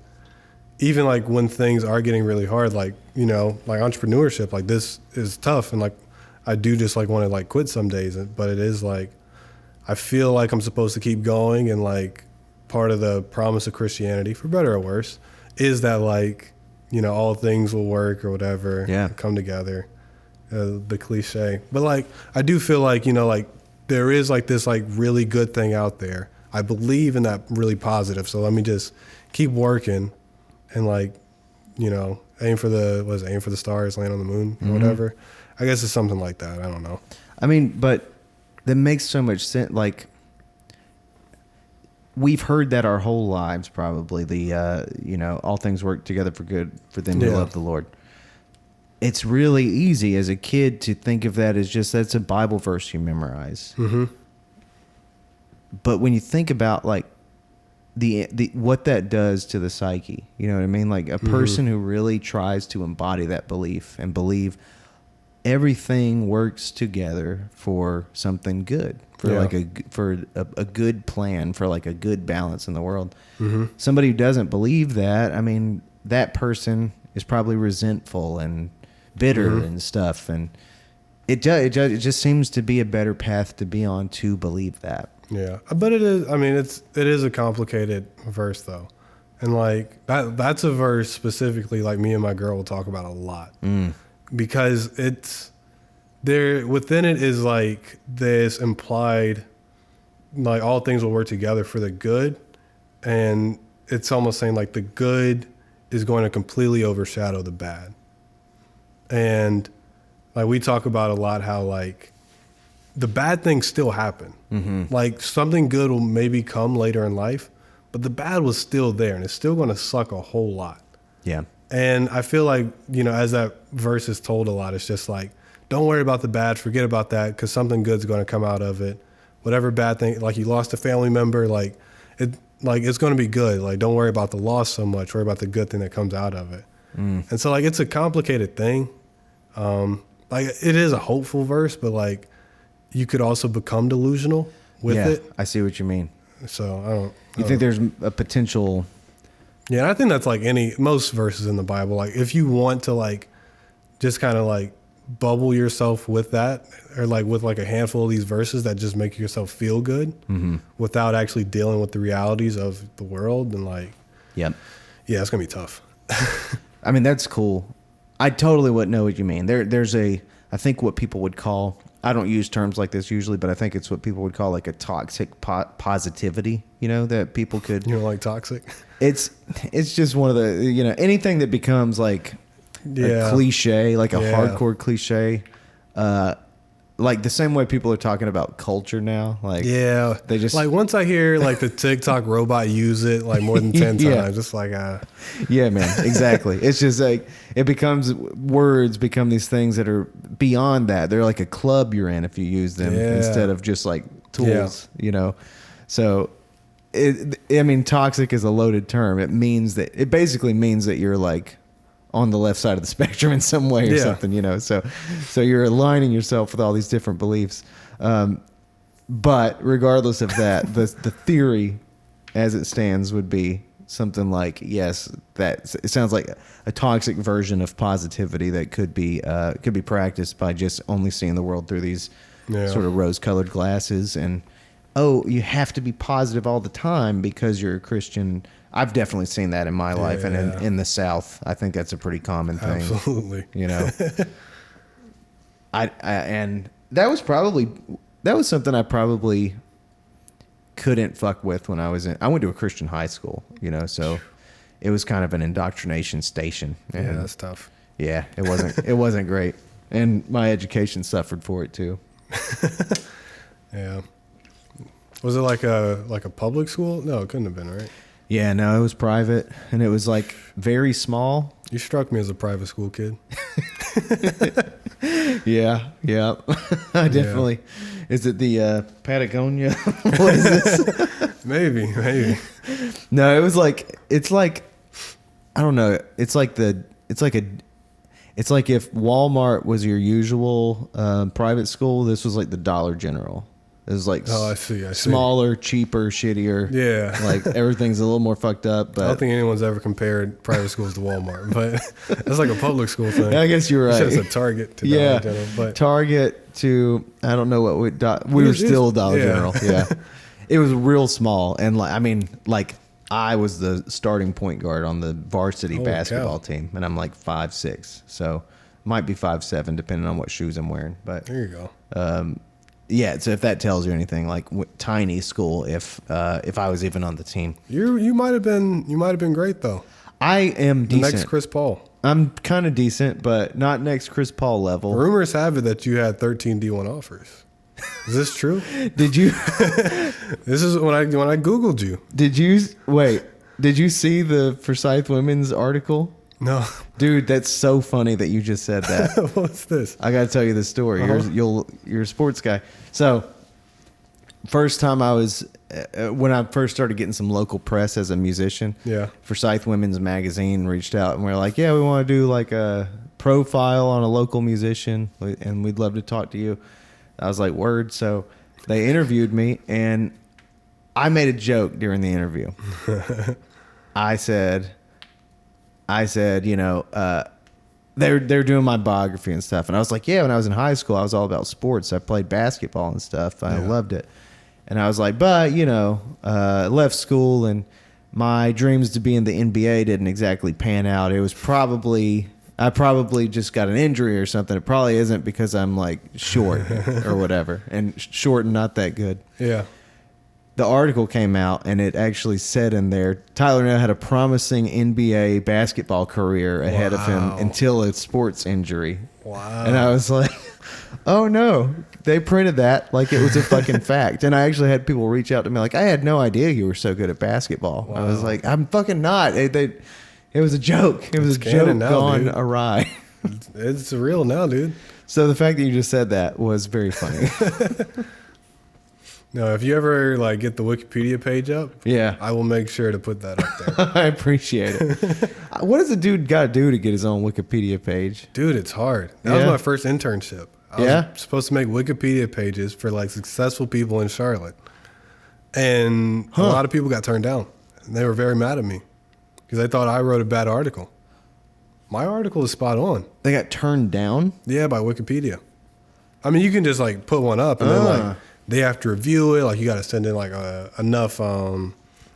even like when things are getting really hard, like, like entrepreneurship, like this is tough. And like, I do just like want to like quit some days, but it is like, I feel like I'm supposed to keep going. And like part of the promise of Christianity, for better or worse, is that like, all things will work or whatever, come together, the cliche. But like, I do feel like, like there is like this like really good thing out there. I believe in that really positive. So let me just keep working and like, aim for the stars, land on the moon or whatever. I guess it's something like that. I don't know. I mean, but that makes so much sense. Like, we've heard that our whole lives, probably. All things work together for good for them who love the Lord. It's really easy as a kid to think of that as just that's a Bible verse you memorize. Mm-hmm. But when you think about like the what that does to the psyche, you know what I mean? Like a person who really tries to embody that belief and believe everything works together for something good, for a good plan, for like a good balance in the world. Mm-hmm. Somebody who doesn't believe that, I mean, that person is probably resentful and bitter and stuff. And it just seems to be a better path to be on to believe that. Yeah, but it is. I mean, it is a complicated verse though, and like that's a verse specifically like me and my girl will talk about a lot because it's there within it is like this implied like all things will work together for the good, and it's almost saying like the good is going to completely overshadow the bad, and like we talk about a lot how like the bad things still happen. Like something good will maybe come later in life, but the bad was still there and it's still going to suck a whole lot. Yeah. And I feel like, you know, as that verse is told a lot, it's just like, don't worry about the bad, forget about that because something good's going to come out of it. Whatever bad thing, like you lost a family member, like it's going to be good. Like don't worry about the loss so much, worry about the good thing that comes out of it. And so like it's a complicated thing. Like it is a hopeful verse, but like you could also become delusional with it. I see what you mean. So I don't. You think there's a potential? Yeah, and I think that's like most verses in the Bible. Like if you want to like just kind of like bubble yourself with that, or like with like a handful of these verses that just make yourself feel good without actually dealing with the realities of the world, and like, Yep. yeah, it's gonna be tough. I mean, that's cool. I totally wouldn't know what you mean. There's I think what people would call, I don't use terms like this usually, but I think it's what people would call like a toxic positivity, you know, that people could. You know, like toxic. It's just one of the, you know, anything that becomes like a cliche, like a hardcore cliche, like the same way people are talking about culture now. Like, yeah, they just like once I hear like the TikTok robot use it like more than 10 times, it's like, yeah, man, exactly. It's just like words become these things that are beyond that. They're like a club you're in if you use them instead of just like tools, you know? So I mean, toxic is a loaded term. It basically means that you're like on the left side of the spectrum in some way or something, you know? So you're aligning yourself with all these different beliefs. But regardless of that, the theory as it stands would be something like, yes, that it sounds like a toxic version of positivity that could be practiced by just only seeing the world through these sort of rose-colored glasses. And, oh, you have to be positive all the time because you're a Christian. I've definitely seen that in my life, and in the South, I think that's a pretty common thing. absolutely, you know. And that was something I probably couldn't fuck with when I went to a Christian high school, you know, so it was kind of an indoctrination station. And yeah, that's tough. Yeah, it wasn't great, and my education suffered for it too. Yeah. Was it like a public school? No, it couldn't have been, right? Yeah, no, it was private, and it was like very small. You struck me as a private school kid. Yeah. I definitely. Yeah. Is it the Patagonia? What is this? Maybe. No, it's like I don't know. It's like if Walmart was your usual private school, this was like the Dollar General. It was like I see. Smaller, cheaper, shittier. Yeah. Like everything's a little more fucked up. But I don't think anyone's ever compared private schools to Walmart, but it's like a public school thing. I guess you're right. It's just a Target to Dollar General. But Target to, I don't know what we were still Dollar General. Yeah. It was real small. And I was the starting point guard on the varsity basketball team, and I'm like 5'6", so might be 5'7", depending on what shoes I'm wearing. But there you go. Yeah, so if that tells you anything, like tiny school, if I was even on the team, you might have been great though. I am decent. Next Chris Paul. I'm kind of decent, but not next Chris Paul level. Rumors have it that you had 13 D1 offers. Is this true? Did you? This is when I Googled you. Did you see the Forsyth Women's article? No. Dude, that's so funny that you just said that. What's this? I got to tell you this story. You're a sports guy. So, first time when I first started getting some local press as a musician, Forsyth Women's Magazine reached out and we're like, yeah, we want to do like a profile on a local musician and we'd love to talk to you. I was like, word. So they interviewed me and I made a joke during the interview. I said, you know, they're doing my biography and stuff, and I was like, yeah, when I was in high school, I was all about sports. I played basketball and stuff. I loved it, and I was like, but left school, and my dreams to be in the NBA didn't exactly pan out. It was I probably just got an injury or something. It probably isn't because I'm like short or whatever, and short and not that good. Yeah. The article came out, and it actually said in there, Tyler Nell had a promising NBA basketball career ahead of him until a sports injury. Wow. And I was like, oh no, they printed that like it was a fucking fact. And I actually had people reach out to me like, I had no idea you were so good at basketball. Wow. I was like, I'm fucking not. It was a joke. It was a joke now, gone dude. awry. It's real now, dude. So the fact that you just said that was very funny. No, if you ever like get the Wikipedia page up, Yeah. I will make sure to put that up there. I appreciate it. What does a dude got to do to get his own Wikipedia page? Dude, it's hard. That was Yeah. my first internship. I was supposed to make Wikipedia pages for like successful people in Charlotte. And a lot of people got turned down. And they were very mad at me because they thought I wrote a bad article. My article is spot on. They got turned down? Yeah, by Wikipedia. I mean, you can just like put one up and then like they have to review it. Like you got to send in like enough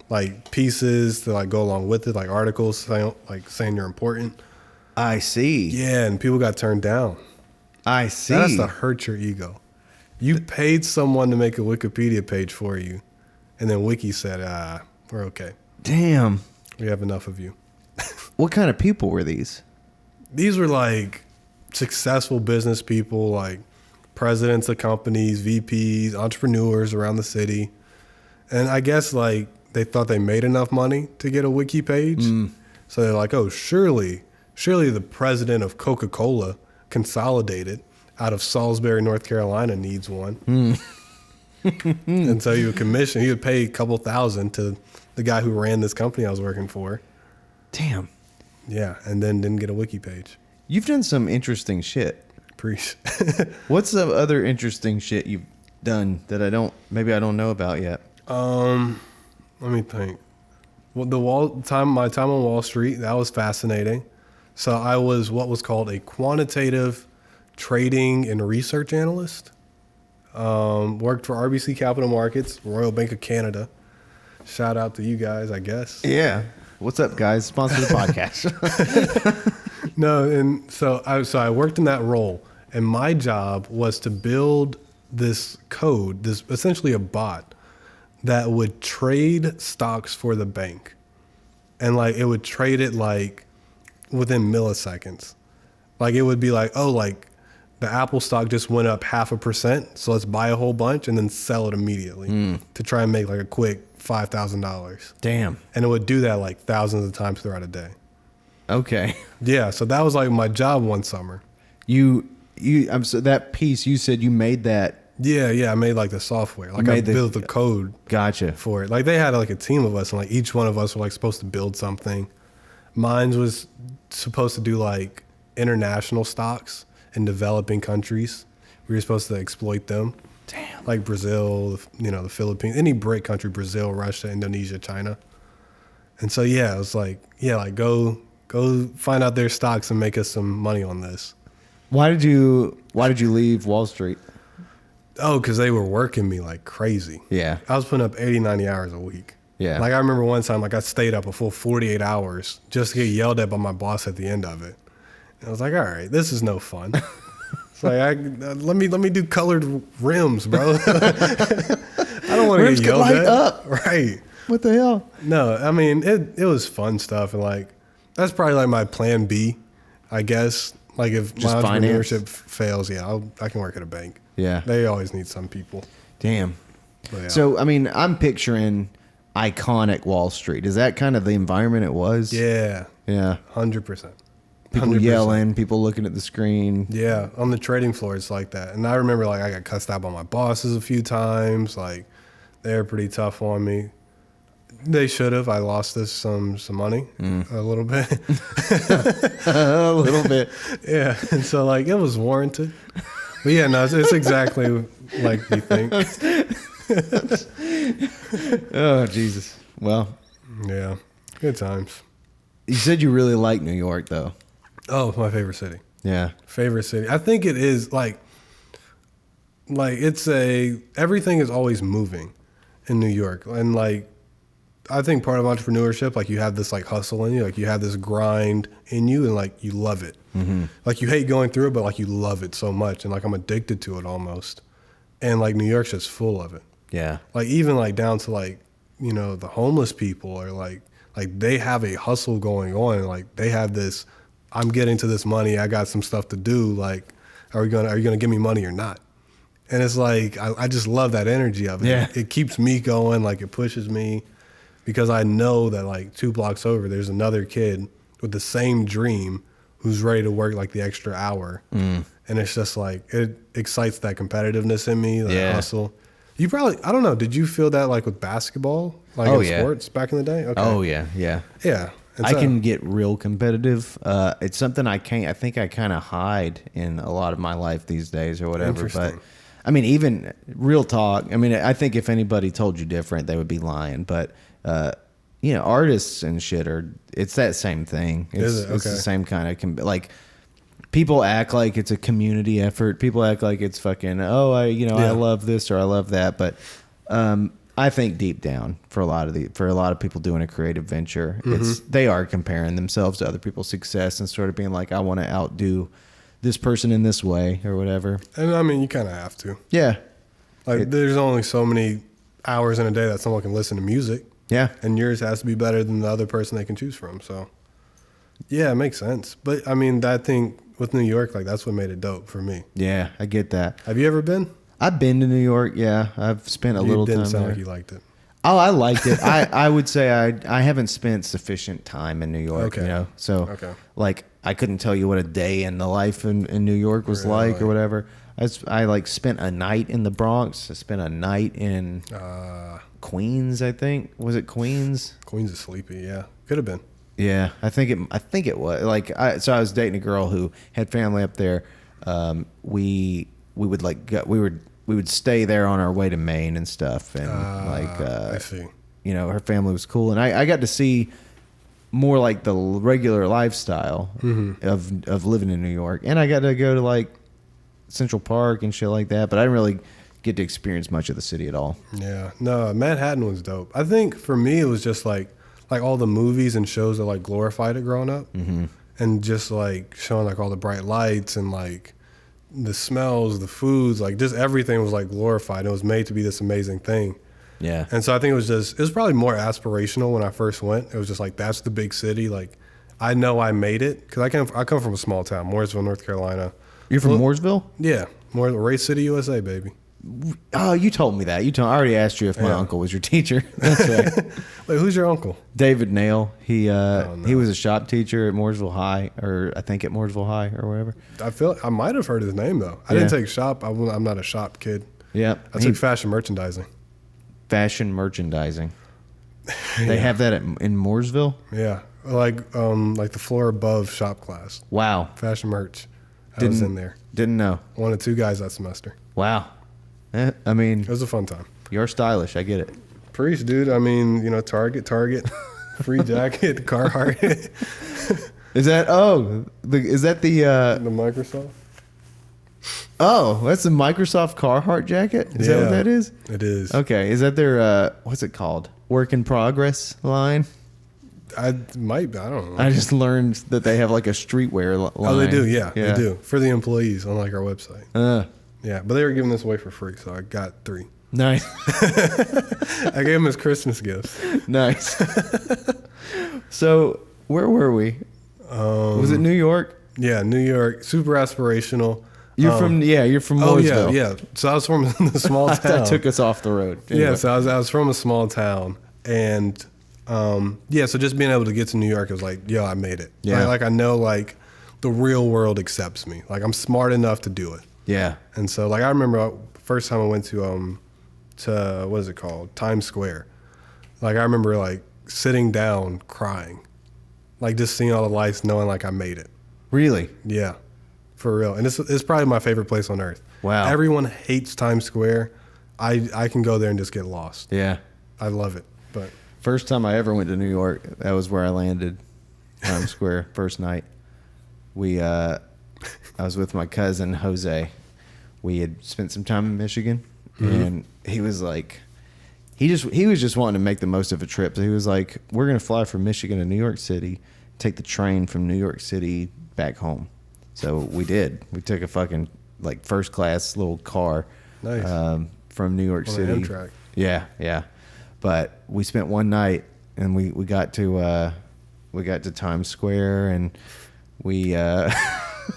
like pieces to like go along with it, like articles saying you're important. I see. Yeah, and people got turned down. I see. That's to hurt your ego. You paid someone to make a Wikipedia page for you, and then Wiki said, we're okay. Damn. We have enough of you. What kind of people were these? These were like successful business people, like presidents of companies, VPs, entrepreneurs around the city. And I guess like they thought they made enough money to get a Wiki page. So they're like, oh, surely the president of Coca-Cola Consolidated out of Salisbury, North Carolina needs one. And so he would pay a couple thousand to the guy who ran this company I was working for. Damn. Yeah, and then didn't get a Wiki page. You've done some interesting shit. Preach. What's the other interesting shit you've done that I don't know about yet? Let me think. Well, my time on Wall Street, that was fascinating. So I was what was called a quantitative trading and research analyst. Worked for RBC Capital Markets, Royal Bank of Canada. Shout out to you guys, I guess. Yeah. What's up, guys? Sponsor the podcast. No, and so I worked in that role, and my job was to build this code, this essentially a bot that would trade stocks for the bank, and like it would trade it like within milliseconds. Like it would be like, oh, like the Apple stock just went up 0.5%, so let's buy a whole bunch and then sell it immediately to try and make like a quick $5,000. Damn. And it would do that like thousands of times throughout a day. Okay. Yeah, so that was like my job one summer. So that piece you said you made that. Yeah, I made like the software. Like I built the code. Gotcha. For it. Like they had like a team of us, and like each one of us were like supposed to build something. Mine was supposed to do like international stocks in developing countries. We were supposed to exploit them. Damn. Like Brazil, the Philippines, any BRIC country, Brazil, Russia, Indonesia, China. And so yeah, it was like, go find out their stocks and make us some money on this. Why did you leave Wall Street? Oh, because they were working me like crazy. Yeah. I was putting up 80, 90 hours a week. Yeah. Like I remember one time, like I stayed up a full 48 hours just to get yelled at by my boss at the end of it. And I was like, all right, this is no fun. It's like, let me do colored rims, bro. I don't want to get yelled light at. up. Right. What the hell? No, I mean, it was fun stuff. And like, that's probably like my plan B, I guess. Like if Just my finance? entrepreneurship fails, I can work at a bank. Yeah. They always need some people. Damn. But yeah. So, I mean, I'm picturing iconic Wall Street. Is that kind of the environment it was? Yeah. Yeah. 100%. People 100%. yelling, people looking at the screen. Yeah, on the trading floor, it's like that. And I remember, like, I got cussed out by my bosses a few times. Like, they were pretty tough on me. They should have. I lost us some money, a little bit. A little bit. Yeah, and so, like, it was warranted. But, yeah, no, it's exactly like you think. Oh, Jesus. Well, Yeah, good times. you said you really like New York, though. Oh, my favorite city. Yeah. Favorite city. I think it is like everything is always moving in New York. And like, I think part of entrepreneurship, like you have this like hustle in you, like you have this grind in you and like you love it. Mm-hmm. Like you hate going through it, but like you love it so much. And like I'm addicted to it almost. And like New York's just full of it. Yeah. Like even like down to like, you know, the homeless people are like they have a hustle going on. And like they have this, I'm getting to this money. I got some stuff to do. Like, are you gonna give me money or not? And it's like, I just love that energy of it. Yeah. It keeps me going. Like it pushes me because I know that like 2 blocks over, there's another kid with the same dream who's ready to work like the extra hour. Mm. And it's just like, it excites that competitiveness in me, that hustle. You probably, I don't know, did you feel that like with basketball, like in sports back in the day? Okay. Oh yeah. Yeah. Yeah. And I can get real competitive. It's something I think I kind of hide in a lot of my life these days or whatever. But I mean, even real talk. I mean, I think if anybody told you different, they would be lying. But you know, artists and shit it's that same thing. It's the same kind of like people act like it's a community effort. People act like it's fucking I love this or I love that. But I think deep down for a lot of people doing a creative venture, they are comparing themselves to other people's success and sort of being like, I want to outdo this person in this way or whatever. And I mean, you kind of have to. Yeah. Like there's only so many hours in a day that someone can listen to music. Yeah. And yours has to be better than the other person they can choose from. So yeah, it makes sense. But I mean, that thing with New York, like that's what made it dope for me. Yeah, I get that. Have you ever been? I've been to New York. Yeah. I've spent a little time there. Didn't sound like you liked it. Oh, I liked it. I would say I haven't spent sufficient time in New York, you know? So like I couldn't tell you what a day in the life in New York was like or whatever. I like spent a night in the Bronx. I spent a night in Queens, I think. Was it Queens? Queens is sleepy, yeah. Could have been. Yeah, I think it was. Like so I was dating a girl who had family up there. We would like we would stay there on our way to Maine and stuff, and I see. You know, her family was cool, and I got to see more like the regular lifestyle of living in New York, and I got to go to like Central Park and shit like that, but I didn't really get to experience much of the city at all. Yeah, no, Manhattan was dope. I think for me it was just like all the movies and shows that like glorified it growing up, and just like showing like all the bright lights and like the smells, the foods, like just everything was like glorified. It was made to be this amazing thing. Yeah. And so I think it was probably more aspirational when I first went. It was just like, that's the big city. Like, I know I made it because I come from a small town, Mooresville, North Carolina. You're from Mooresville? Yeah, Race City, USA, baby. Oh, you told me that. I already asked you if my uncle was your teacher. That's right. Wait, who's your uncle? David Nail. He was a shop teacher at Mooresville High, or I think at Mooresville High or wherever. I feel I might have heard his name though. I didn't take shop. I'm not a shop kid. Yeah, I took fashion merchandising. Fashion merchandising. They have that in Mooresville. Yeah, like the floor above shop class. Wow. Fashion merch. I was in there. Didn't know. One of 2 guys that semester. Wow. I mean, it was a fun time. You're stylish. I get it. Preach, dude. I mean, you know, Target, free jacket, Carhartt. Is that the Microsoft? Oh, that's the Microsoft Carhartt jacket? Is that what that is? It is. Okay. Is that their what's it called? Work in progress line? I might be. I don't know. I just learned that they have like a streetwear line. Oh, they do. Yeah, they do for the employees on like our website. Yeah, but they were giving this away for free, so I got 3. Nice. I gave them as Christmas gifts. Nice. So where were we? Was it New York? Yeah, New York. Super aspirational. You're from Mooresville. Oh yeah. So I was from the small town. That took us off the road. Anyway. Yeah, so I was from a small town, and so just being able to get to New York, it was like, yo, I made it. Yeah. Like I know like the real world accepts me. Like I'm smart enough to do it. Yeah. And so like I remember first time I went to what is it called? Times Square. Like I remember like sitting down crying. Like just seeing all the lights, knowing like I made it. Really? Yeah. For real. And it's probably my favorite place on earth. Wow. Everyone hates Times Square. I can go there and just get lost. Yeah. I love it. But first time I ever went to New York, that was where I landed. Times Square, first night. I was with my cousin Jose. We had spent some time in Michigan, and he was like, he was just wanting to make the most of a trip. So he was like, we're gonna fly from Michigan to New York City, take the train from New York City back home. So we did. We took a fucking like first class little car, Nice. from New York On City. the Amtrak. Yeah. But we spent one night, and we got to Times Square, and we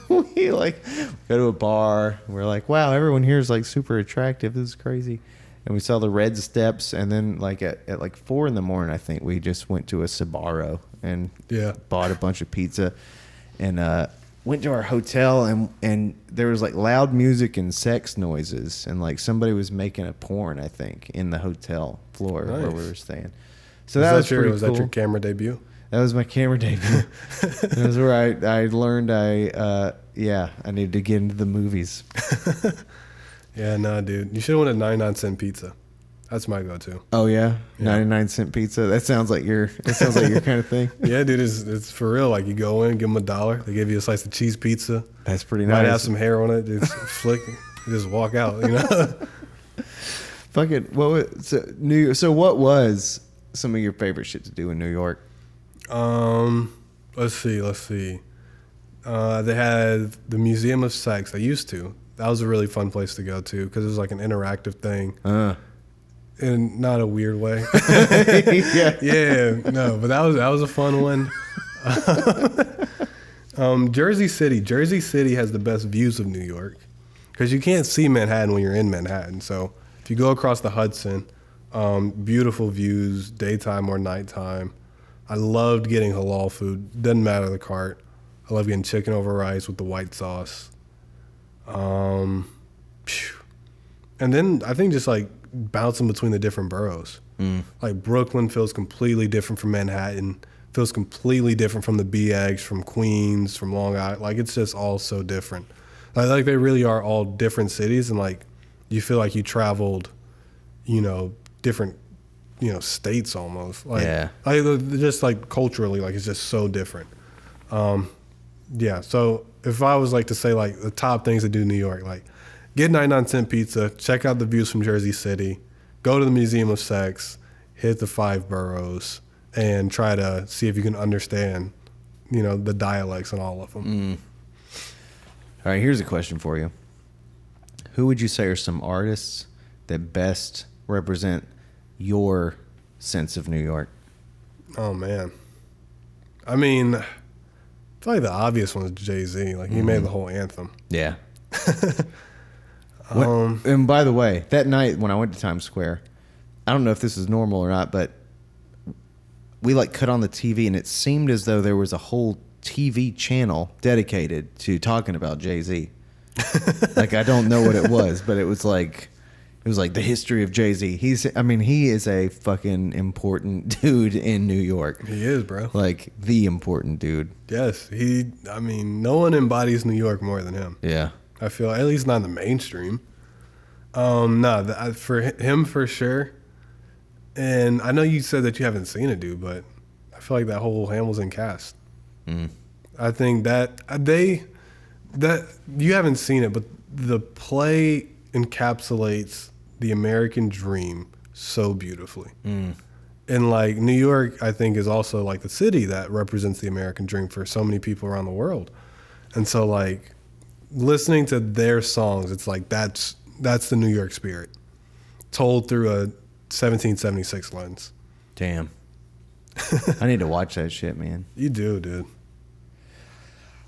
we like go to a bar. We're like, wow, everyone here is like super attractive. This is crazy. And we saw the red steps, and then like at like 4 a.m, I think we just went to a Sbarro and bought a bunch of pizza, and went to our hotel, and there was like loud music and sex noises, and like somebody was making a porn, I think, in the hotel floor where we were staying. So was pretty cool. Was that your camera debut? That was my camera debut. That was where I learned I needed to get into the movies. Yeah, nah, dude. You should have went a 99-cent pizza. That's my go-to. Oh yeah, 99-cent pizza. That sounds like your kind of thing. Yeah, dude, it's for real. Like you go in, give them $1. They give you a slice of cheese pizza. That's pretty nice. Might have some hair on it. Just flick, just walk out. You know. Fuck it. So what was some of your favorite shit to do in New York? Let's see. They had the Museum of Sex. They used to. That was a really fun place to go to because it was like an interactive thing. In not a weird way. No, but that was a fun one. Jersey City has the best views of New York because you can't see Manhattan when you're in Manhattan. So if you go across the Hudson, beautiful views, daytime or nighttime. I loved getting halal food. Doesn't matter the cart. I love getting chicken over rice with the white sauce. And then I think just like bouncing between the different boroughs. Like Brooklyn feels completely different from Manhattan, feels completely different from the BX, from Queens, from Long Island. Like it's just all so different. Like they really are all different cities, and like you feel like you traveled, different, states almost. Like just like culturally, like it's just so different. So if I was like to say like the top things to do in New York, like get 99-cent pizza, check out the views from Jersey City, go to the Museum of Sex, hit the 5 boroughs, and try to see if you can understand, the dialects in all of them. All right, here's a question for you. Who would you say are some artists that best represent your sense of New York? Oh, man. I mean, I feel like the obvious one is Jay-Z. Like, he made the whole anthem. Yeah. And by the way, that night when I went to Times Square, I don't know if this is normal or not, but we like cut on the TV, and it seemed as though there was a whole TV channel dedicated to talking about Jay-Z. Like I don't know what it was, but it was like the history of Jay-Z. He is a fucking important dude in New York. He is, bro. Like the important dude. Yes, no one embodies New York more than him. Yeah. I feel, at least not in the mainstream. For him, for sure. And I know you said that you haven't seen it, dude, but I feel like that whole Hamilton cast. I think that you haven't seen it, but the play encapsulates the American dream so beautifully. And like New York, I think, is also like the city that represents the American dream for so many people around the world. And so like listening to their songs, it's like that's the New York spirit told through a 1776 lens. Damn. I need to watch that shit, man. You do, dude.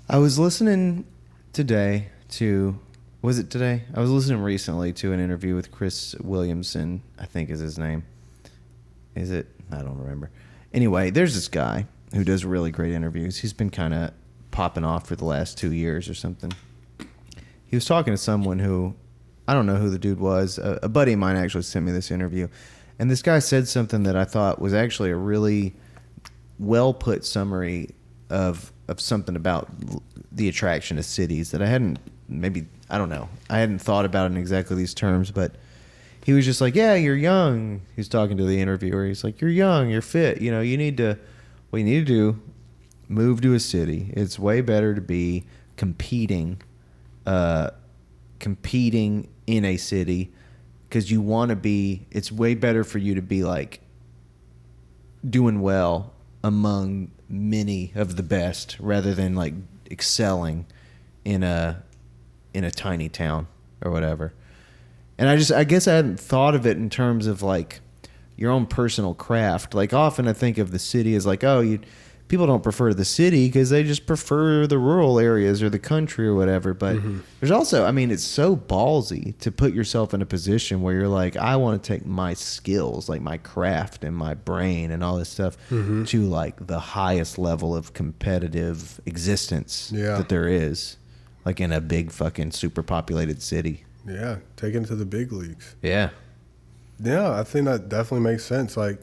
I was listening today to, was it today? I was listening recently to an interview with Chris Williamson, I think is his name. Is it? I don't remember. Anyway, there's this guy who does really great interviews. He's been kind of popping off for the last 2 years or something. He was talking to someone who, I don't know who the dude was. A buddy of mine actually sent me this interview. And this guy said something that I thought was actually a really well put summary of something about the attraction of cities that I hadn't thought about in exactly these terms, but he was just like, yeah, you're young. He's talking to the interviewer. He's like, you're young, you're fit. What you need to do move to a city. It's way better to be competing in a city because you want to be. It's way better for you to be like doing well among many of the best rather than like excelling in a tiny town or whatever. And I guess I hadn't thought of it in terms of like your own personal craft. Like often I think of the city as like, people don't prefer the city because they just prefer the rural areas or the country or whatever. But there's also, I mean, it's so ballsy to put yourself in a position where you're like, I want to take my skills, like my craft and my brain and all this stuff to like the highest level of competitive existence that there is, like in a big fucking super populated city. Yeah, taking it to the big leagues. Yeah. Yeah, I think that definitely makes sense. Like,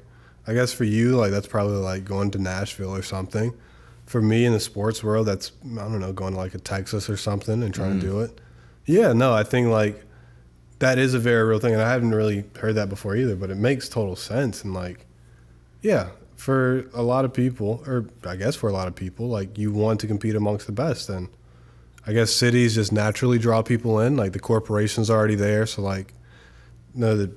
I guess for you, like that's probably like going to Nashville or something. For me in the sports world, that's, I don't know, going to like a Texas or something and trying to do it. Yeah, no, I think like that is a very real thing. And I haven't really heard that before either, but it makes total sense. And like, yeah, for a lot of people, or I guess for a lot of people, like you want to compete amongst the best. And I guess cities just naturally draw people in. Like the corporation's already there. So like, the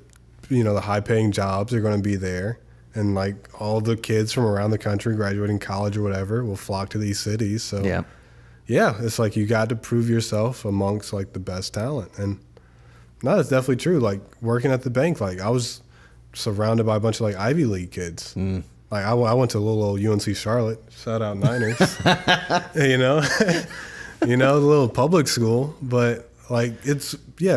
high paying jobs are going to be there. And like all the kids from around the country graduating college or whatever will flock to these cities. So yeah, it's like you got to prove yourself amongst like the best talent. And no, that's definitely true. Like working at the bank, like I was surrounded by a bunch of like Ivy League kids. Like I went to little old UNC Charlotte, shout out Niners, the little public school, but like it's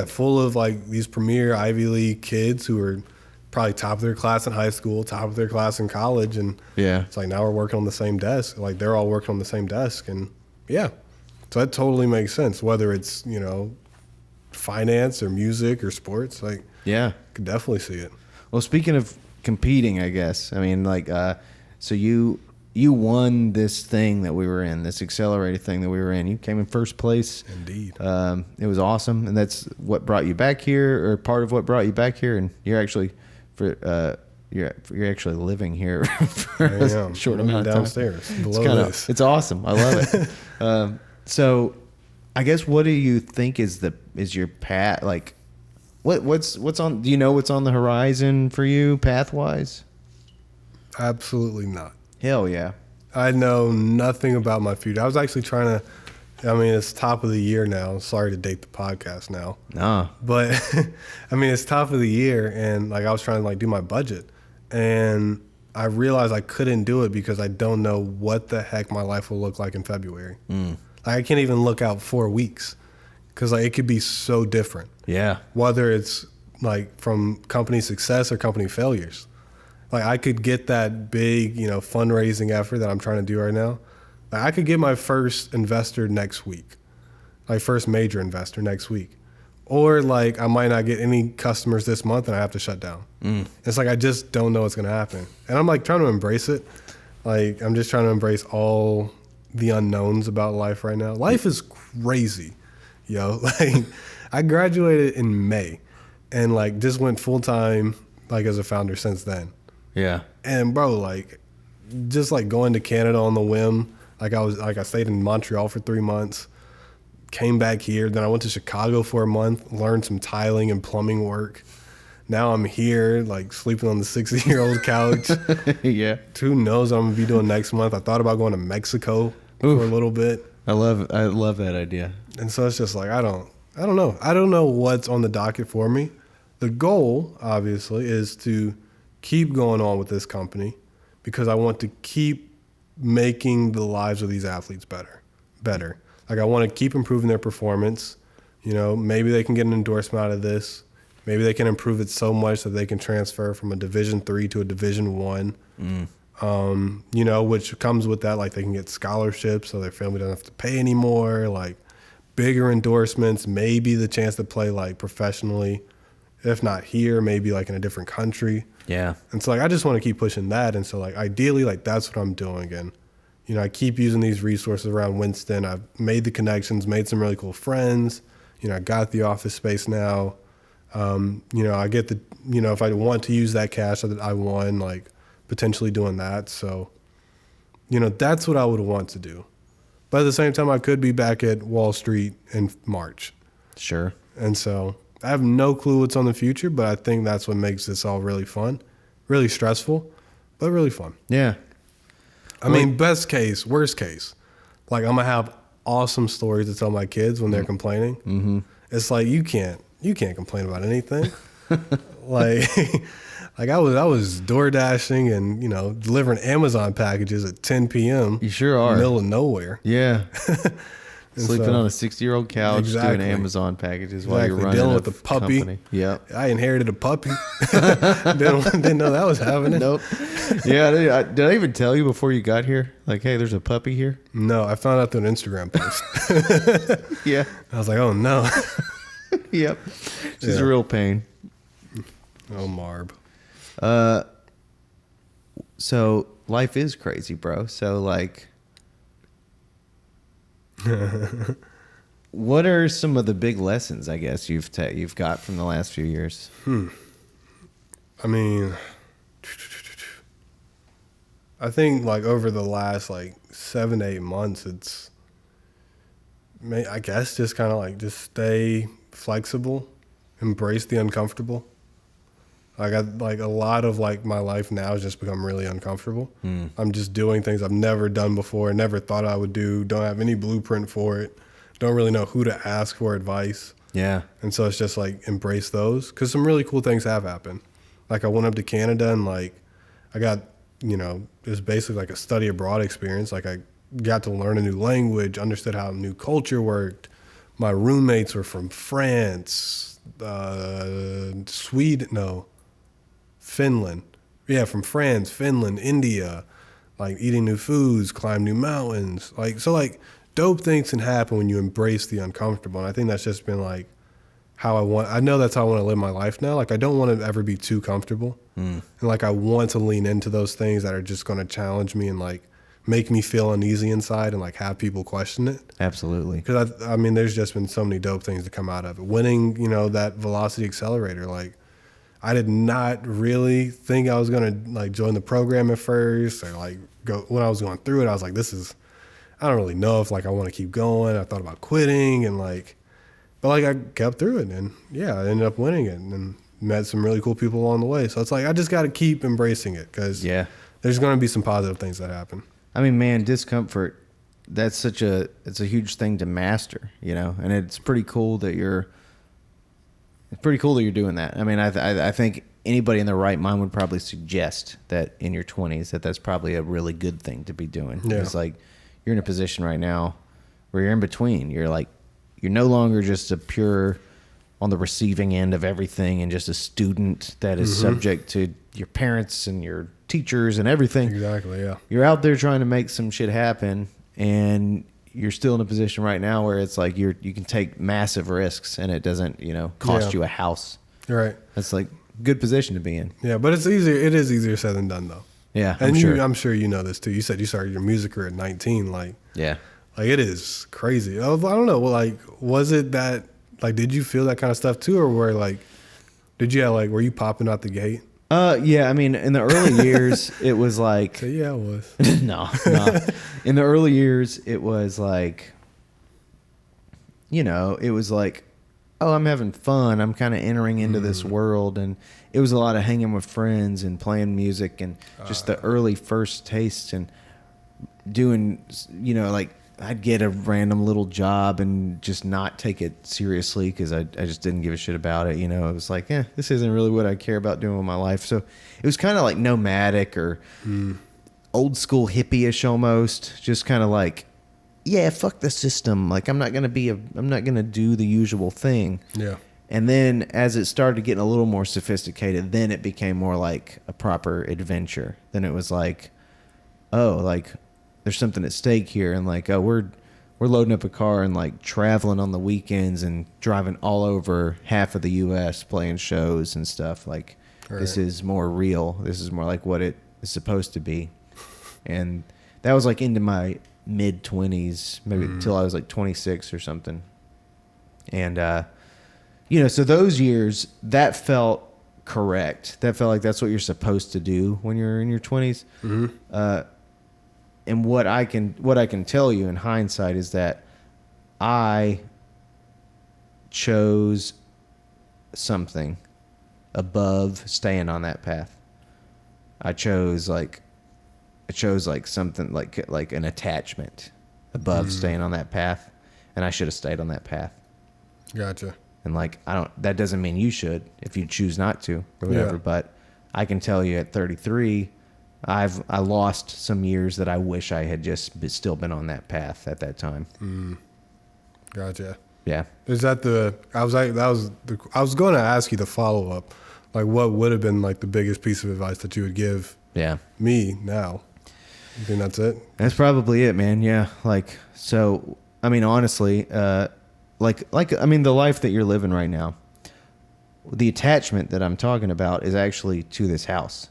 full of like these premier Ivy League kids who are probably top of their class in high school, top of their class in college, and it's like now we're working on the same desk. Like they're all working on the same desk, and so that totally makes sense. Whether it's finance or music or sports, like I could definitely see it. Well, speaking of competing, I guess, I mean, like, so you won this thing that we were in, this accelerator thing that we were in. You came in first place. Indeed. It was awesome, and that's what brought you back here, or part of what brought you back here. And you're actually you're actually living here for a short amount of time. Downstairs, below this. It's awesome. I love it. So, I guess what do you think is your path? Like, what's on? Do you know what's on the horizon for you, path wise? Absolutely not. Hell yeah. I know nothing about my future. I was actually trying to. I mean, it's top of the year now. Sorry to date the podcast now. Nah. But I mean, it's top of the year, and like I was trying to like do my budget, and I realized I couldn't do it because I don't know what the heck my life will look like in February. Like I can't even look out 4 weeks because like it could be so different. Yeah. Whether it's like from company success or company failures. Like I could get that big, fundraising effort that I'm trying to do right now. Like I could get my first investor next week, like first major investor next week. Or like I might not get any customers this month and I have to shut down. It's like I just don't know what's going to happen. And I'm like trying to embrace it. Like I'm just trying to embrace all the unknowns about life right now. Life is crazy, Like I graduated in May and like just went full time like as a founder since then. Yeah. And bro, like just like going to Canada on the whim. I stayed in Montreal for 3 months, came back here. Then I went to Chicago for a month, learned some tiling and plumbing work. Now I'm here, like sleeping on the 60-year-old couch. Yeah. Who knows what I'm gonna be doing next month? I thought about going to Mexico for a little bit. I love that idea. And so it's just like I don't know. I don't know what's on the docket for me. The goal, obviously, is to keep going on with this company because I want to keep making the lives of these athletes better. Like I want to keep improving their performance. Maybe they can get an endorsement out of this. Maybe they can improve it so much that they can transfer from a Division III to a Division I. Which comes with that, like they can get scholarships so their family doesn't have to pay anymore, like bigger endorsements, maybe the chance to play like professionally, if not here, maybe like in a different country. Yeah. And so like I just want to keep pushing that. And so like ideally like that's what I'm doing. And I keep using these resources around Winston. I've made the connections, made some really cool friends. I got the office space now. I get the if I want to use that cash that I won, like potentially doing that. So that's what I would want to do. But at the same time, I could be back at Wall Street in March. Sure. And so I have no clue what's on the future, but I think that's what makes this all really fun, really stressful, but really fun. Yeah. I mean, best case, worst case, like I'm gonna have awesome stories to tell my kids when they're complaining. Mm-hmm. It's like you can't complain about anything. like I was door dashing and delivering Amazon packages at 10 p.m. You sure are. In the middle of nowhere. Yeah. Sleeping on a 60-year-old couch Exactly. doing Amazon packages while you're running dealing with a puppy. Company. Yep. I inherited a puppy. didn't know that was happening. Nope. Yeah. Did I even tell you before you got here? Like, hey, there's a puppy here. No, I found out through an Instagram post. Yeah. I was like, oh no. Yep. She's a real pain. Oh, Marb. So life is crazy, bro. So like, what are some of the big lessons I guess you've got from the last few years? I mean, I think like over the last like 7-8 months, I guess just kind of like just stay flexible, embrace the uncomfortable. Like a lot of like my life now has just become really uncomfortable. I'm just doing things I've never done before, never thought I would do, don't have any blueprint for it, don't really know who to ask for advice. Yeah. And so it's just like embrace those because some really cool things have happened. Like I went up to Canada and like I got, it was basically like a study abroad experience. Like I got to learn a new language, understood how a new culture worked. My roommates were from France, Finland. Yeah, from France, Finland, India, like eating new foods, climb new mountains. Like dope things can happen when you embrace the uncomfortable. And I think that's just been like I know that's how I want to live my life now. Like I don't want to ever be too comfortable. And like I want to lean into those things that are just going to challenge me and like make me feel uneasy inside and like have people question it. Absolutely. Because I mean, there's just been so many dope things to come out of it. Winning, that velocity accelerator, like I did not really think I was going to like join the program at first or like when I was going through it, I was like, I don't really know if like I want to keep going. I thought about quitting and like, but like I kept through it and yeah, I ended up winning it and met some really cool people along the way. So it's like, I just got to keep embracing it because there's going to be some positive things that happen. I mean, man, discomfort, it's a huge thing to master, and it's pretty cool that you're doing that. I mean, I think anybody in their right mind would probably suggest that in your 20s that's probably a really good thing to be doing. Yeah. It's like you're in a position right now where you're in between. You're no longer just a pure on the receiving end of everything and just a student that is subject to your parents and your teachers and everything. Exactly, yeah. You're out there trying to make some shit happen, and you're still in a position right now where it's like you can take massive risks and it doesn't, cost you a house. Right. That's like a good position to be in. Yeah, but it is easier said than done though. Yeah, I'm sure you know this too. You said you started your music career at 19. Like it is crazy. I don't know. Well, like, was it that? Like, did you feel that kind of stuff too, or were were you popping out the gate? Yeah. I mean, in the early years, it was like. Yeah, I was. No. In the early years, it was like. It was like, oh, I'm having fun. I'm kind of entering into this world, and it was a lot of hanging with friends and playing music and just the early first tastes and doing, like I'd get a random little job and just not take it seriously because I just didn't give a shit about it. It was like, this isn't really what I care about doing with my life. So it was kind of like nomadic or old school hippie-ish almost, just kind of like, yeah, fuck the system. Like I'm not going to do the usual thing. Yeah. And then as it started getting a little more sophisticated, then it became more like a proper adventure. Then it was like, oh, like there's something at stake here. And like, oh, we're loading up a car and like traveling on the weekends and driving all over half of the U.S. playing shows and stuff. Like This is more real. This is more like what it is supposed to be. And that was like into my mid-20s, maybe until I was like 26 or something. And, so those years, that felt correct. That felt like that's what you're supposed to do when you're in your 20s. And what I can tell you in hindsight is that I chose something above staying on that path. I chose something like an attachment above staying on that path, and I should have stayed on that path. Gotcha. And that doesn't mean you should if you choose not to or whatever, but I can tell you at 33, I lost some years that I wish I had just still been on that path at that time. Gotcha. Yeah. Is that I was going to ask you the follow up, like what would have been like the biggest piece of advice that you would give me now? You think that's it? That's probably it, man. Yeah. So, I mean, honestly, I mean, the life that you're living right now, the attachment that I'm talking about is actually to this house.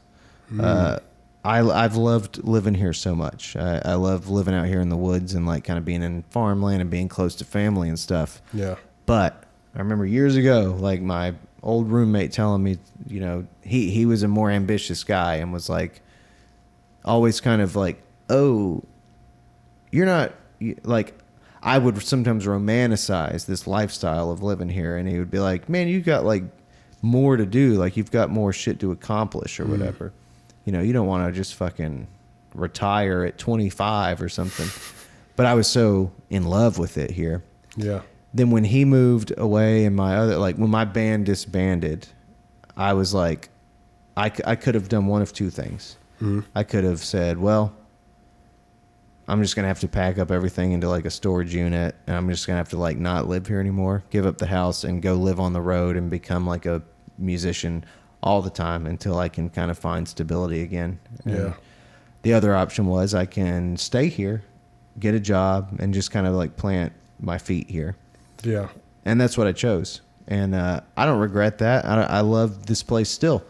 I've loved living here so much. I love living out here in the woods and kind of being in farmland and being close to family and stuff. Yeah. But I remember years ago, my old roommate telling me, he was a more ambitious guy and was always kind of oh, you're not I would sometimes romanticize this lifestyle of living here, and he would be like, man, you got more to do, you've got more shit to accomplish or whatever. You don't want to just fucking retire at 25 or something. But I was so in love with it here. Yeah. Then when he moved away and when my band disbanded, I was I could have done one of two things. I could have said, well, I'm just going to have to pack up everything into a storage unit, and I'm just going to have to not live here anymore, give up the house and go live on the road and become a musician all the time until I can kind of find stability again. And the other option was I can stay here, get a job, and just kind of plant my feet here. Yeah. And that's what I chose. And I don't regret that. I love this place still.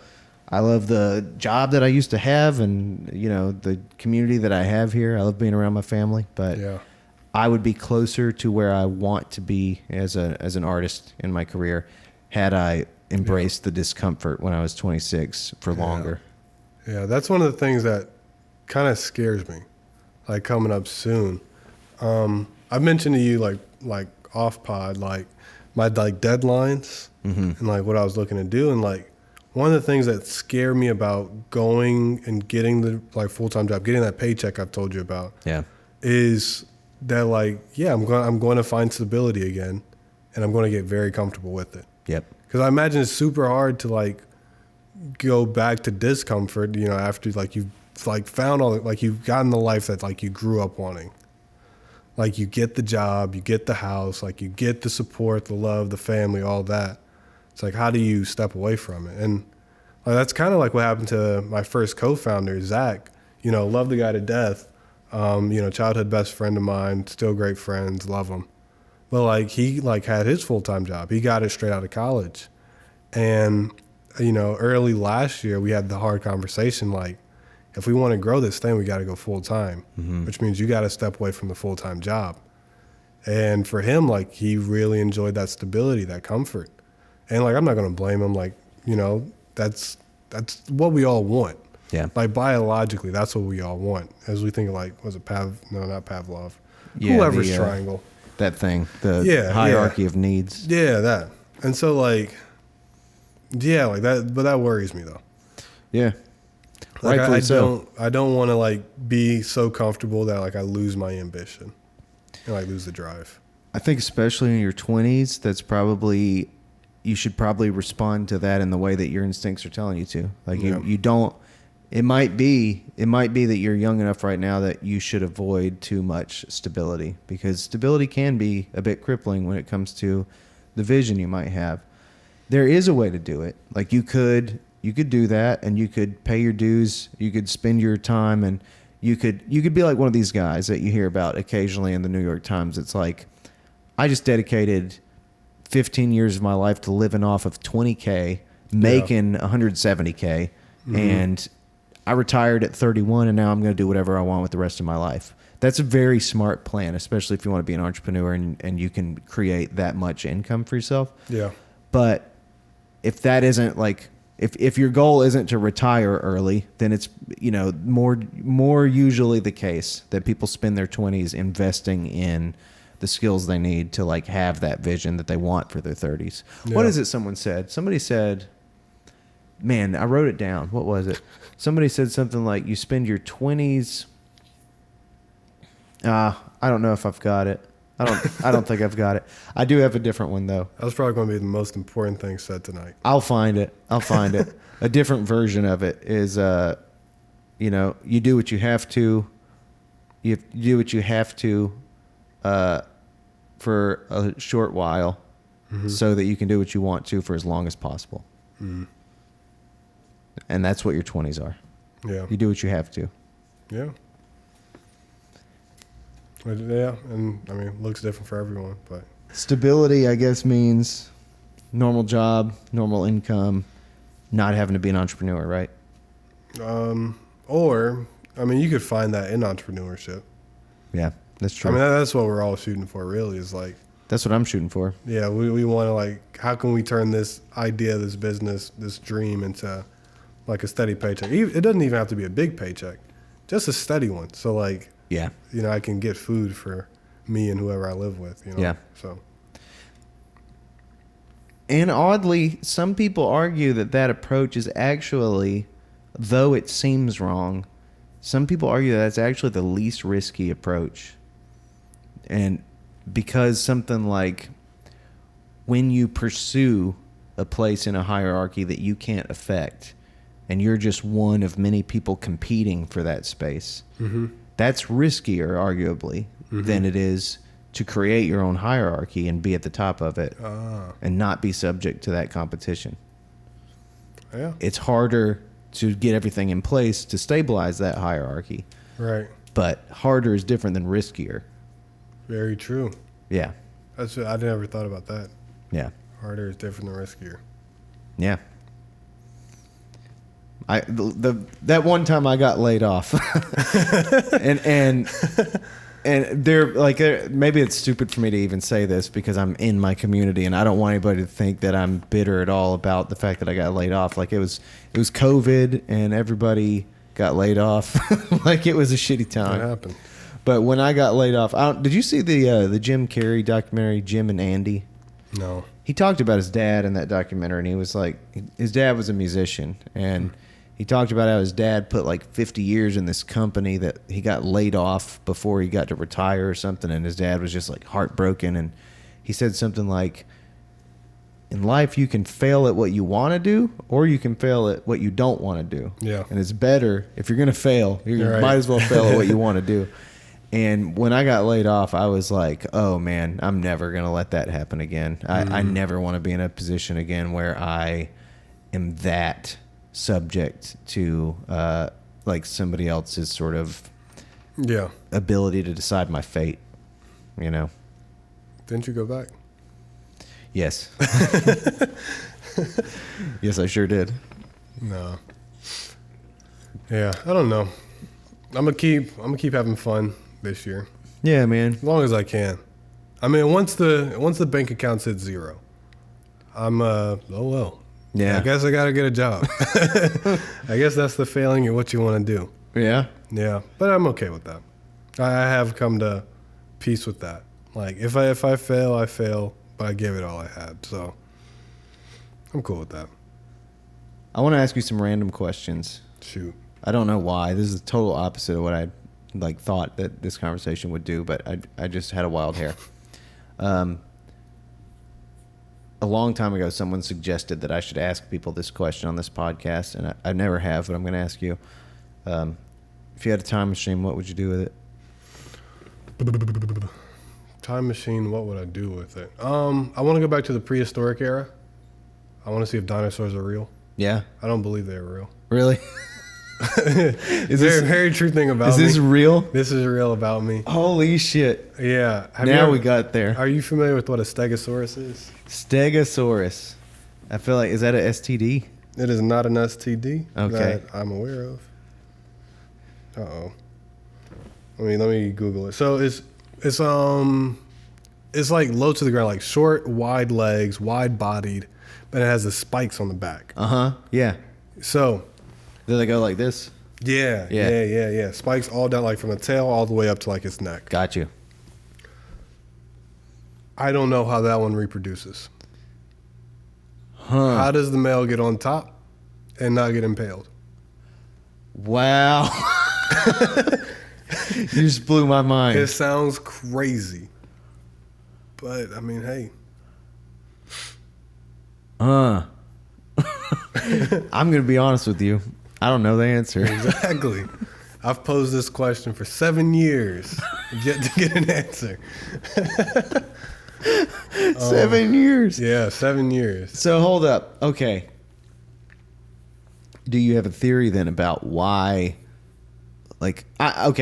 I love the job that I used to have and, the community that I have here. I love being around my family, but I would be closer to where I want to be as an artist in my career had I embraced the discomfort when I was 26 for longer. Yeah, that's one of the things that kind of scares me, coming up soon. I mentioned to you off pod, my deadlines and what I was looking to do, and one of the things that scare me about going and getting the full-time job, getting that paycheck I've told you about, is that I'm going to find stability again, and I'm going to get very comfortable with it. Yep. Because I imagine it's super hard to go back to discomfort, after you've found all you've gotten the life that you grew up wanting. You get the job, you get the house, you get the support, the love, the family, all that. It's how do you step away from it? And that's kind of what happened to my first co-founder, Zach. Love the guy to death. Childhood best friend of mine, still great friends, love him. But he had his full-time job. He got it straight out of college. And, early last year we had the hard conversation, if we want to grow this thing, we got to go full-time, which means you got to step away from the full-time job. And for him, he really enjoyed that stability, that comfort. And I'm not going to blame him. That's what we all want. Yeah. Biologically, that's what we all want. As we think of was it not Pavlov. Yeah, whoever's triangle. That thing, the hierarchy of needs. Yeah, that. And so that, but that worries me though. Yeah. Rightfully so. I don't want to be so comfortable that I lose my ambition and lose the drive. I think especially in your 20s, you should probably respond to that in the way that your instincts are telling you to. You don't. It might be that you're young enough right now that you should avoid too much stability, because stability can be a bit crippling when it comes to the vision you might have. There is a way to do it. You could do that, and you could pay your dues. You could spend your time, and you could be like one of these guys that you hear about occasionally in the New York Times. It's I just dedicated 15 years of my life to living off of $20K, making $170K, and I retired at 31, and now I'm going to do whatever I want with the rest of my life. That's a very smart plan, especially if you want to be an entrepreneur and you can create that much income for yourself. Yeah. But if that isn't if your goal isn't to retire early, then it's, more usually the case that people spend their 20s investing in the skills they need to like have that vision that they want for their 30s. Yeah. What is it someone said? Somebody said, man, I wrote it down. What was it? Somebody said something like you spend your 20s. I don't know if I've got it. I don't think I've got it. I do have a different one though. That was probably going to be the most important thing said tonight. I'll find it. A different version of it is, you do what you have to. You do what you have to for a short while so that you can do what you want to for as long as possible. Mm-hmm. And that's what your 20s are. Yeah. You do what you have to. Yeah. Yeah, and I mean, it looks different for everyone, but Stability, I guess, means normal job, normal income, not having to be an entrepreneur, right? or I mean, you could find that in entrepreneurship. Yeah, that's true. I mean, that's what we're all shooting for, really. Is like, that's what I'm shooting for. yeah, we want to like, how can we turn this idea, this business, this dream into like a steady paycheck? It doesn't even have to be a big paycheck, just a steady one. So like, Yeah. I can get food for me and whoever I live with. Yeah. So. And oddly, some people argue that approach is actually, though it seems wrong, some people argue that that's actually the least risky approach. And because something like when you pursue a place in a hierarchy that you can't affect, and you're just one of many people competing for that space, that's riskier, arguably, than it is to create your own hierarchy and be at the top of it and not be subject to that competition. Yeah. It's harder to get everything in place to stabilize that hierarchy. Right. But harder is different than riskier. Very true. Yeah. I never thought about that. Yeah. Harder is different than riskier. Yeah. That one time I got laid off, and they're like, maybe it's stupid for me to even say this because I'm in my community and I don't want anybody to think that I'm bitter at all about the fact that I got laid off. Like it was COVID and everybody got laid off. Like it was a shitty time. What happened? But when I got laid off, did you see the Jim Carrey documentary, Jim and Andy? No. He talked about his dad in that documentary, and he was like, his dad was a musician, and he talked about how his dad put like 50 years in this company that he got laid off before he got to retire or something, and his dad was just like heartbroken. And he said something like, in life you can fail at what you want to do, or you can fail at what you don't want to do. Yeah. And it's better, if you're going to fail, you Right. might as well fail at what you want to do. And when I got laid off, I was like, oh man, I'm never going to let that happen again. I never want to be in a position again where I am that subject to like somebody else's sort of ability to decide my fate, Didn't you go back? Yes. Yes, I sure did. No. Yeah, I don't know. I'm gonna keep having fun this year, Yeah, man. as long as I can. I mean, once the bank accounts hit zero, I'm oh well. Yeah. I guess I gotta get a job. I guess that's the failing at what you want to do. Yeah. Yeah, but I'm okay with that. I have come to peace with that. Like if I fail, I fail, but I gave it all I had, so I'm cool with that. I want to ask you some random questions. Shoot. I don't know why. This is the total opposite of what I thought that this conversation would do, but I just had a wild hair. A long time ago, someone suggested that I should ask people this question on this podcast, and I never have, but I'm going to ask you. If you had a time machine, what would you do with it? Time machine, what would I do with it? I want to go back to the prehistoric era. I want to see if dinosaurs are real. Yeah? I don't believe they're real. Really? Is this a very true thing about me? Is this real? This is real about me. Holy shit. Yeah. Now we got there. Are you familiar with what a stegosaurus is? Stegosaurus. I feel like, is that a STD? It is not an STD Okay. that I'm aware of. Uh-oh. Let me Google it. So it's like low to the ground, like short, wide legs, wide bodied, but it has the spikes on the back. Yeah. So, Do they go like this? yeah. Spikes all down, like from the tail all the way up to like its neck. Got you. I don't know how that one reproduces. Huh. How does the male get on top and not get impaled? Wow. You just blew my mind. It sounds crazy. But, I mean, hey. I'm going to be honest with you. I don't know the answer. Exactly. I've posed this question for 7 years yet to get an answer. 7 years. Yeah, 7 years. So hold up. Okay. Do you have a theory then about why? Like,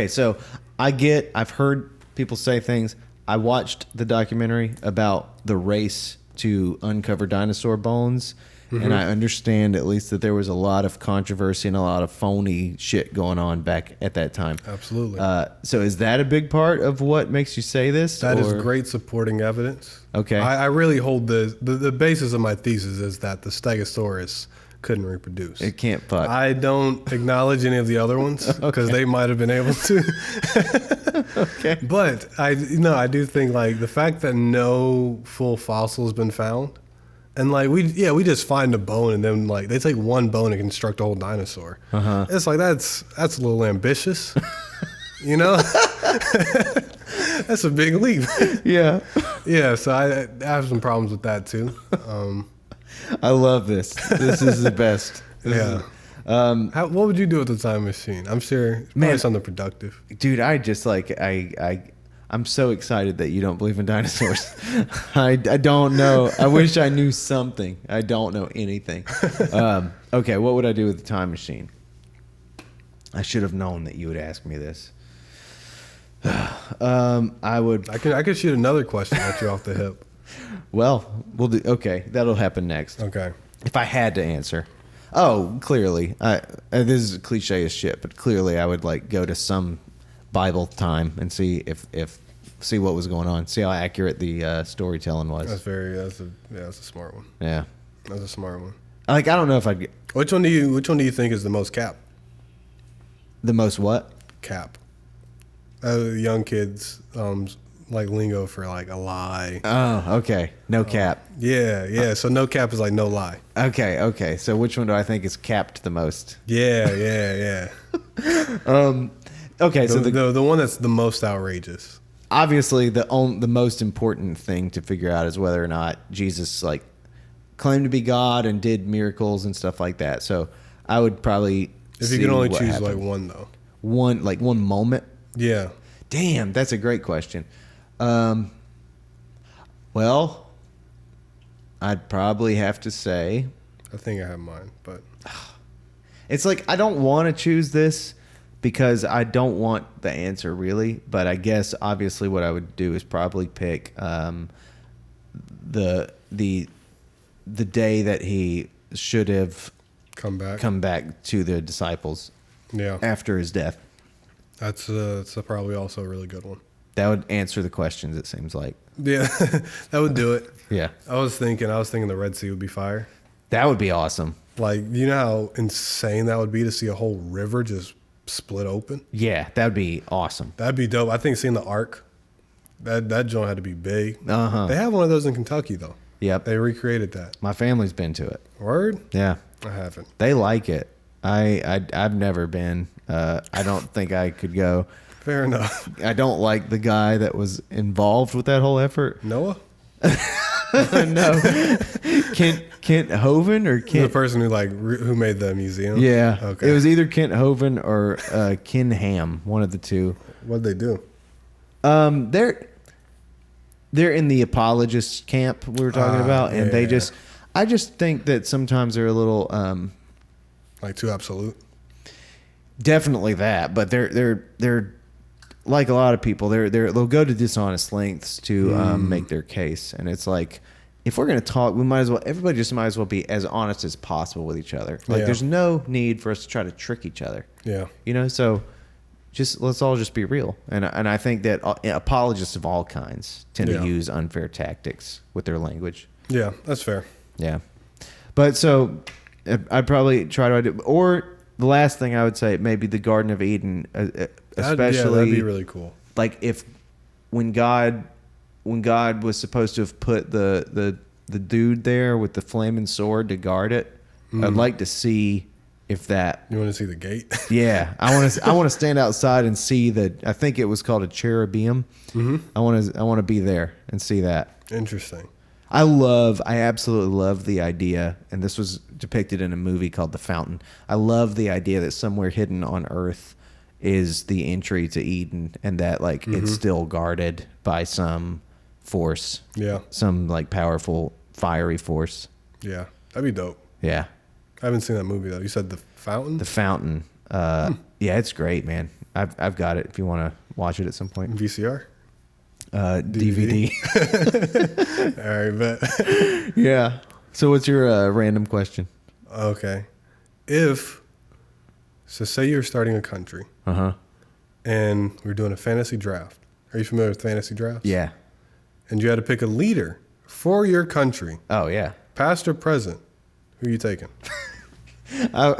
so I've heard people say things. I watched the documentary about the race to uncover dinosaur bones. And I understand at least that there was a lot of controversy and a lot of phony shit going on back at that time. Absolutely. So is that a big part of what makes you say this? That is great supporting evidence. Okay. I really hold the basis of my thesis is that the Stegosaurus couldn't reproduce. It can't fuck. I don't acknowledge any of the other ones because they might have been able to. Okay. But I do think like the fact that no full fossil has been found, and like we just find a bone and then like they take one bone and construct a whole dinosaur. It's like that's a little ambitious, you know. That's a big leap. Yeah. Yeah, so I have some problems with that too. I love this. This is the best. What would you do with the time machine? I'm sure probably something productive. Dude, I just like I'm so excited that you don't believe in dinosaurs. I don't know. I wish I knew something. I don't know anything. Okay, what would I do with the time machine? I should have known that you would ask me this. I could shoot another question at you off the hip. Well, we'll do. Okay, that'll happen next. Okay. If I had to answer. Oh, clearly. This is cliche as shit, but clearly I would like go to some Bible time and see see what was going on, see how accurate the storytelling was. That's a smart one. Yeah, that's a smart one. Like I don't know if I'd get Which one do you think is the most cap? The most what? Cap. Young kids like lingo for like a lie. Oh, okay. No cap. Yeah. So no cap is like no lie. Okay. So which one do I think is capped the most? Yeah. Okay, so the one that's the most outrageous. Obviously, the most important thing to figure out is whether or not Jesus like claimed to be God and did miracles and stuff like that. So I would probably if you could only choose happened. Like one though. One moment. Yeah. Damn, that's a great question. Well, I'd probably have to say. I think I have mine, but it's like I don't want to choose this because I don't want the answer really. But I guess obviously what I would do is probably pick the day that he should have come back to the disciples. Yeah. After his death. That's probably also a really good one. That would answer the questions, it seems like. Yeah, that would do it. Yeah. I was thinking the Red Sea would be fire. That would be awesome. Like, you know how insane that would be to see a whole river just split open? Yeah, that would be awesome. That'd be dope. I think seeing the Ark, that joint had to be big. Uh-huh. They have one of those in Kentucky, though. Yep. They recreated that. My family's been to it. Word? Yeah. I haven't. They like it. I've never been. I don't think I could go. Fair enough. I don't like the guy that was involved with that whole effort. Noah? No. Kent Hovind or Kent? The person who made the museum? Yeah. Okay. It was either Kent Hovind or Ken Ham, one of the two. What'd they do? They're in the apologist camp we were talking about, and I just think that sometimes they're a little like too absolute. Definitely that, but they're like a lot of people. They'll go to dishonest lengths to make their case, and it's like if we're gonna talk, everybody just might as well be as honest as possible with each other. Like there's no need for us to try to trick each other. Yeah, so let's all just be real. And I think that apologists of all kinds tend to use unfair tactics with their language. Yeah, that's fair. Yeah. But so I'd probably try to do, or the last thing I would say, maybe the Garden of Eden, especially that'd be really cool. like if when God was supposed to have put the dude there with the flaming sword to guard it, I'd like to see if that. You want to see the gate? Yeah, I want to stand outside and see I think it was called a cherubim. Mm-hmm. I want to be there and see that. Interesting. I absolutely love the idea, and this was depicted in a movie called The Fountain. I love the idea that somewhere hidden on Earth is the entry to Eden, and that like it's still guarded by some force. Yeah. Some like powerful fiery force. Yeah, that'd be dope. Yeah. I haven't seen that movie though. You said The Fountain? The Fountain. Yeah, it's great, man. I've got it if you want to watch it at some point. VCR? DVD. All right, bet. Yeah. So what's your random question? Okay. So say you're starting a country. Uh-huh. And we're doing a fantasy draft. Are you familiar with fantasy drafts? Yeah. And you had to pick a leader for your country. Oh, yeah. Past or present. Who are you taking? I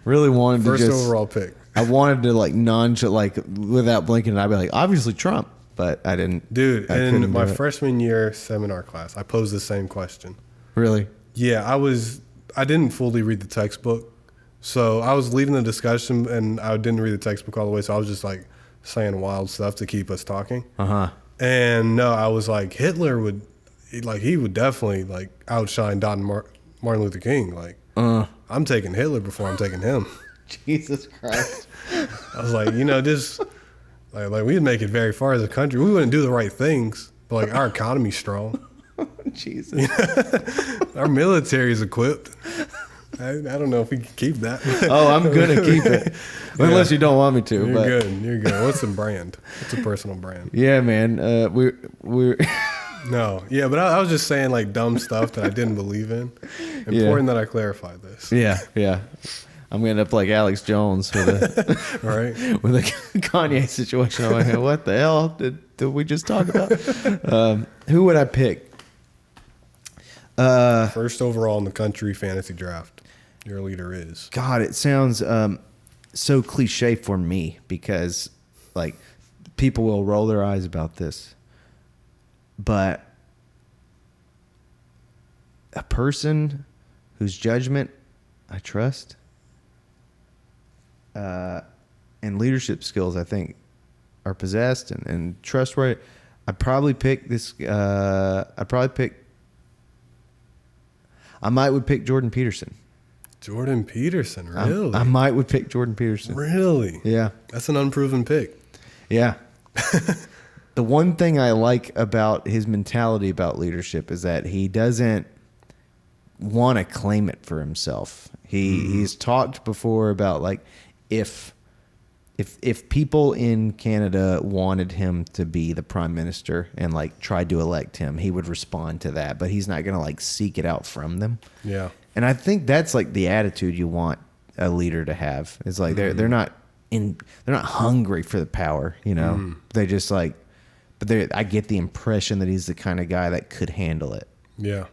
really wanted First to just... overall pick. I wanted to like without blinking, I'd be like, obviously Trump. But I didn't. Dude, I in my freshman year seminar class, I posed the same question. Really? Yeah, I didn't fully read the textbook. So I was leading the discussion and I didn't read the textbook all the way. So I was just like saying wild stuff to keep us talking. Uh-huh. And no, I was like, Hitler would definitely like outshine Martin Luther King. Like, I'm taking Hitler before I'm taking him. Jesus Christ. I was like, just like we'd make it very far as a country. We wouldn't do the right things, but like our economy's strong. Jesus. Our military is equipped. I don't know if we can keep that. Oh, I'm going to keep it. Unless you don't want me to. You're good. What's a brand? What's a personal brand? Yeah, man. We're No. Yeah, but I was just saying like dumb stuff that I didn't believe in. Important that I clarify this. Yeah. I'm going to end up like Alex Jones with a, right? with a Kanye situation. I'm like, what the hell did we just talk about? Who would I pick? First overall in the country fantasy draft. Your leader is. God, it sounds so cliche for me because like people will roll their eyes about this. But a person whose judgment I trust and leadership skills I think are possessed and trustworthy, I'd probably pick this. I might would pick Jordan Peterson. Jordan Peterson, really? I might would pick Jordan Peterson. Really? Yeah. That's an unproven pick. Yeah. The one thing I like about his mentality about leadership is that he doesn't want to claim it for himself. He's talked before about like if people in Canada wanted him to be the prime minister and like tried to elect him, he would respond to that, but he's not going to like seek it out from them. Yeah. And I think that's like the attitude you want a leader to have. It's like they're not hungry for the power, They just like, but I get the impression that he's the kind of guy that could handle it. Yeah.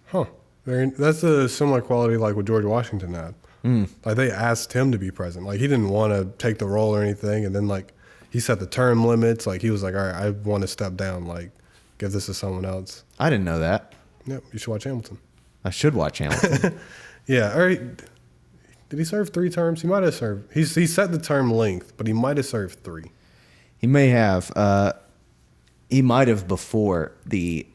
Huh. That's a similar quality like what George Washington had. Like they asked him to be president. Like he didn't want to take the role or anything. And then like he set the term limits. Like he was like, all right, I want to step down. Like give this to someone else. I didn't know that. Yep. You should watch Hamilton. I should watch Hamilton. Yeah. All right. Did he serve 3 terms? He might have served. He set the term length, but he might have served 3. He may have. He might have before the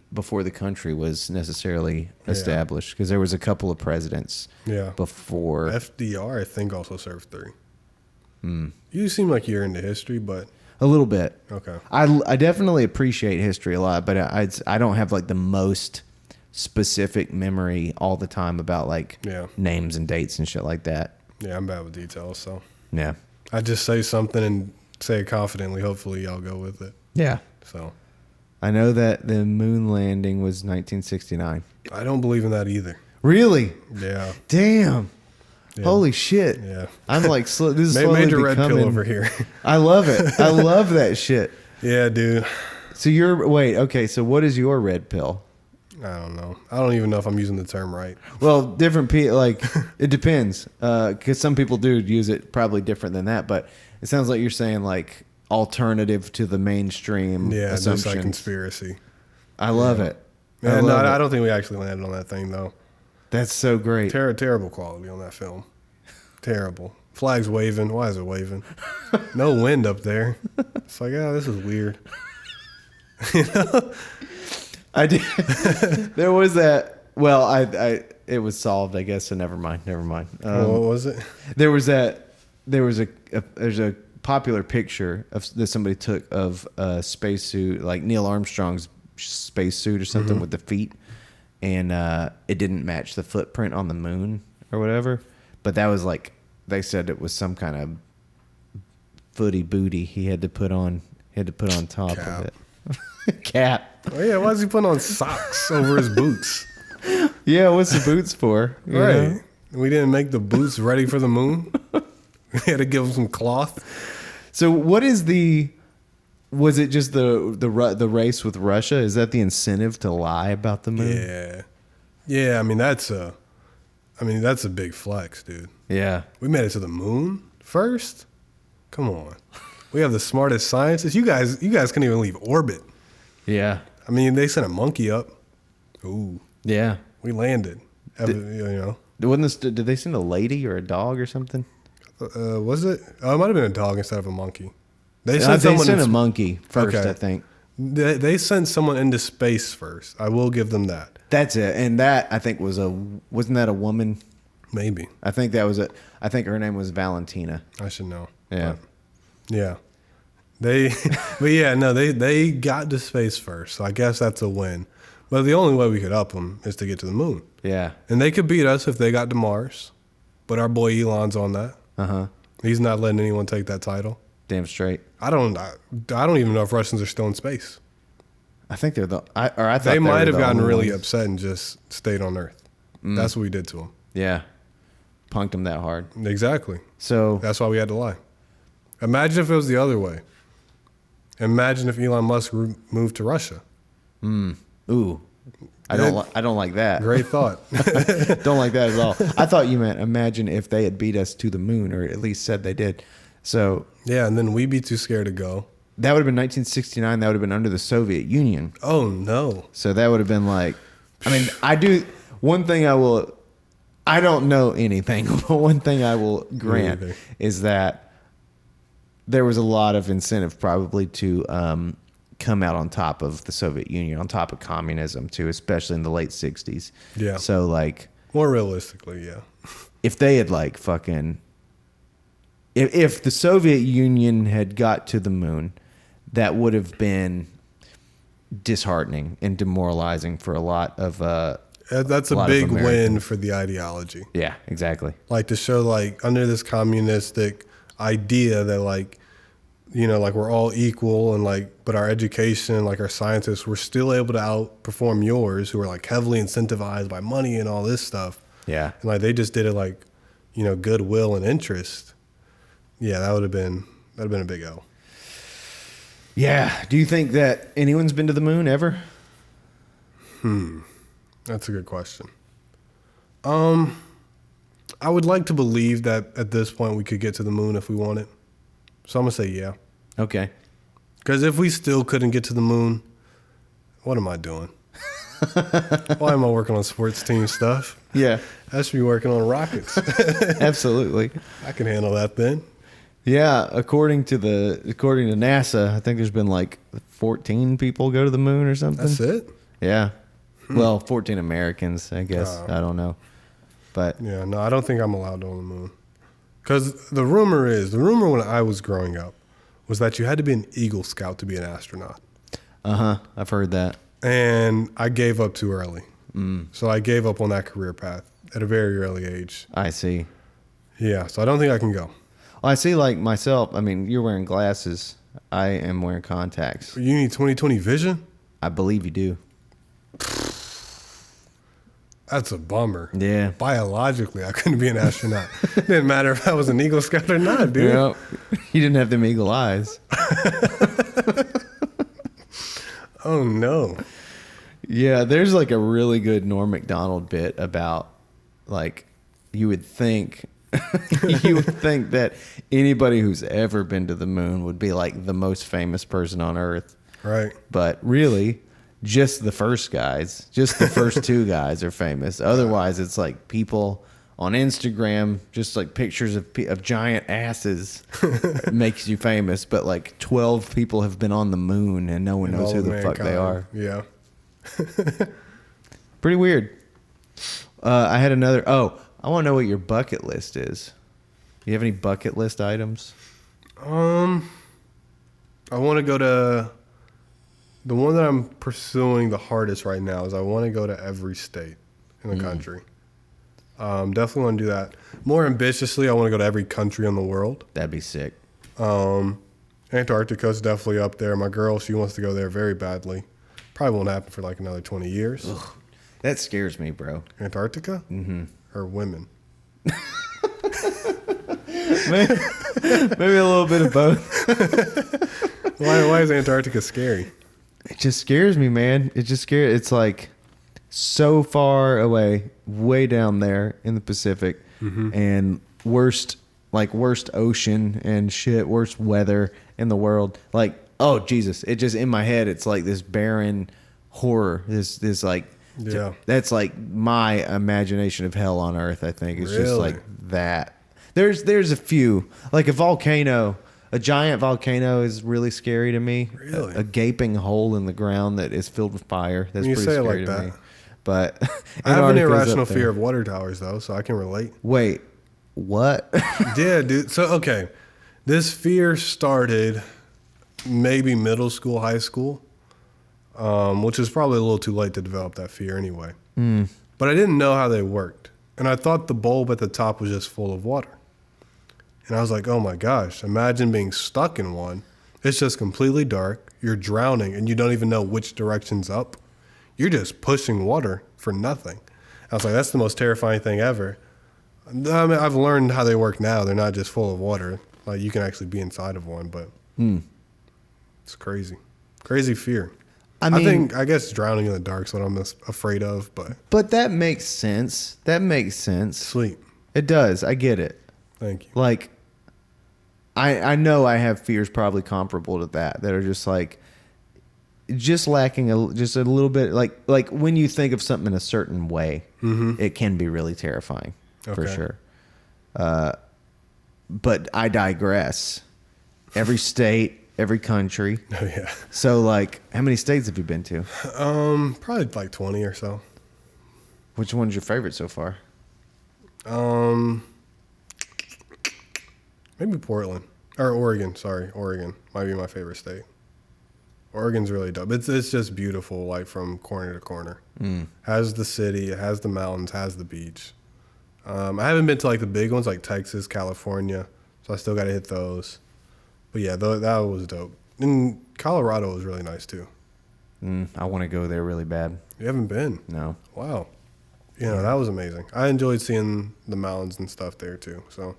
country was necessarily established because there was a couple of presidents. Yeah. Before FDR, I think also served 3. You seem like you're into history, but a little bit. Okay. I definitely appreciate history a lot, but I don't have like the most specific memory all the time about like names and dates and shit like that. Yeah, I'm bad with details, so yeah. I just say something and say it confidently. Hopefully, y'all go with it. Yeah. So I know that the moon landing was 1969. I don't believe in that either. Really? Yeah. Damn. Yeah. Holy shit. Yeah. I'm like, this is slowly major becoming... red pill over here. I love it. I love that shit. Yeah, dude. So so what is your red pill? I don't know. I don't even know if I'm using the term right. Well, different people, like, it depends. Because some people do use it probably different than that. But it sounds like you're saying, like, alternative to the mainstream Yeah, assumptions. just like conspiracy. I love it. Yeah, love it. I don't think we actually landed on that thing, though. That's so great. Terrible quality on that film. Terrible. Flag's waving. Why is it waving? No wind up there. It's like, oh, this is weird. You know? I did. There was that. Well, it was solved, I guess. So never mind. What was it? There's a popular picture that somebody took of a spacesuit, like Neil Armstrong's spacesuit or something, with the feet, and it didn't match the footprint on the moon or whatever. But that was like, they said it was some kind of footy booty he had to put on top of it. Cap. Oh yeah, why is he putting on socks over his boots? Yeah, what's the boots for? You Right. know? We didn't make the boots ready for the moon. We had to give them some cloth. So what is was it just the race with Russia? Is that the incentive to lie about the moon? Yeah. Yeah, I mean that's a big flex, dude. Yeah. We made it to the moon first? Come on. We have the smartest scientists. You guys couldn't even leave orbit. Yeah. I mean, they sent a monkey up. Ooh. Yeah. We landed. You know. Did they send a lady or a dog or something? Was it? Oh, it might have been a dog instead of a monkey. They sent a monkey first, Okay. I think. They sent someone into space first. I will give them that. That's it. And that, I think, wasn't that a woman? Maybe. I think I think her name was Valentina. I should know. Yeah. But, yeah. They got to space first. So I guess that's a win. But the only way we could up them is to get to the moon. Yeah. And they could beat us if they got to Mars. But our boy Elon's on that. Uh-huh. He's not letting anyone take that title. Damn straight. I don't even know if Russians are still in space. I think they're I thought They might have were the gotten only really ones. upset and just stayed on Earth. That's what we did to them. Yeah. Punked them that hard. Exactly. So That's why we had to lie. Imagine if it was the other way. Imagine if Elon Musk moved to Russia. ooh. I don't like that. Great thought. Don't like that at all. I thought you meant imagine if they had beat us to the moon, or at least said they did. So Yeah, and then we'd be too scared to go. that would have been 1969. That would have been under the Soviet Union. Oh, no. So that would have been like, I mean, I don't know anything, but one thing I will grant neither. is that there was a lot of incentive probably to come out on top of the Soviet Union, on top of communism too, especially in the late 60s. Yeah. So like, More realistically, yeah. if they had like fucking, if the Soviet Union had got to the moon, that would have been disheartening and demoralizing for a lot of That's a lot of big win Americans. for the ideology. Yeah, exactly. Like to show like under this communistic idea that like, you know, like we're all equal and like, but our education, like our scientists, we're still able to outperform yours who are like heavily incentivized by money and all this stuff. Yeah. And like they just did it like, you know, goodwill and interest. Yeah, that'd have been a big L. Yeah. Do you think that anyone's been to the moon ever? That's a good question. I would like to believe that at this point we could get to the moon if we wanted. So I'm gonna say yeah. Okay. Because if we still couldn't get to the moon, what am I doing? Why am I working on sports team stuff? Yeah. I should be working on rockets. Absolutely. I can handle that then. Yeah. According to NASA, I think there's been like 14 people go to the moon or something. That's it? Yeah. Well, 14 Americans, I guess. Oh. I don't know. But Yeah, no, I don't think I'm allowed on the moon. Because the rumor when I was growing up was that you had to be an Eagle Scout to be an astronaut. I've heard that. And I gave up too early. So I gave up on that career path at a very early age. I see. Yeah, so I don't think I can go. Well, I see like myself. I mean, you're wearing glasses. I am wearing contacts. You need 20/20 vision? I believe you do. That's a bummer. Yeah. Biologically, I couldn't be an astronaut. It didn't matter if I was an Eagle Scout or not, dude. You know, you didn't have them eagle eyes. Oh, no. Yeah, there's like a really good Norm Macdonald bit about like you would think that anybody who's ever been to the moon would be like the most famous person on Earth. Right. But really, just the first guys, just the first two guys are famous. Otherwise, it's like people on Instagram, just like pictures of giant asses makes you famous. But like 12 people have been on the moon and no one knows who the fuck they are. Yeah. Pretty weird. I had another. Oh, I want to know what your bucket list is. Do you have any bucket list items? I want to go to the one that I'm pursuing the hardest right now is I want to go to every state in the country. Definitely want to do that. More ambitiously, I want to go to every country in the world. That'd be sick. Antarctica's definitely up there. My girl, she wants to go there very badly. Probably won't happen for like another 20 years. Ugh, that scares me, bro. Antarctica? Mm-hmm. Or women? Maybe a little bit of both. Why is Antarctica scary? It just scares me, man. It just scares. It's like so far away, way down there in the Pacific, and worst ocean and shit, worst weather in the world. Like, oh Jesus! It just in my head, it's like this barren horror. This like, Yeah. that's like my imagination of hell on earth. I think it's just Really? like that. There's a few, like a volcano. A giant volcano is really scary to me. Really? A gaping hole in the ground that is filled with fire. That's When you pretty say it scary like to that. me. But I have an Antarctica's irrational up there. fear of water towers, though, so I can relate. Wait, what? Yeah, dude. So, okay. This fear started maybe middle school, high school, which is probably a little too late to develop that fear anyway. But I didn't know how they worked. And I thought the bulb at the top was just full of water. And I was like, oh my gosh, imagine being stuck in one. It's just completely dark. You're drowning and you don't even know which direction's up. You're just pushing water for nothing. I was like, that's the most terrifying thing ever. I mean, I've learned how they work now. They're not just full of water. Like you can actually be inside of one, but it's crazy. Crazy fear. I guess drowning in the dark is what I'm afraid of, But that makes sense. That makes sense. sleep. It does. I get it. Thank you. Like, I know I have fears probably comparable to that are just like, just lacking just a little bit. Like when you think of something in a certain way, it can be really terrifying for Okay. sure. But I digress. Every state, every country. Oh yeah. So like, how many states have you been to? Probably like 20 or so. Which one's your favorite so far? Maybe Portland or Oregon. Sorry, Oregon might be my favorite state. Oregon's really dope. It's just beautiful, like from corner to corner. Has the city, it has the mountains, has the beach. I haven't been to like the big ones like Texas, California, so I still got to hit those. But yeah, that was dope. And Colorado was really nice too. I want to go there really bad. You haven't been? No. Wow. You know, that was amazing. I enjoyed seeing the mountains and stuff there too. So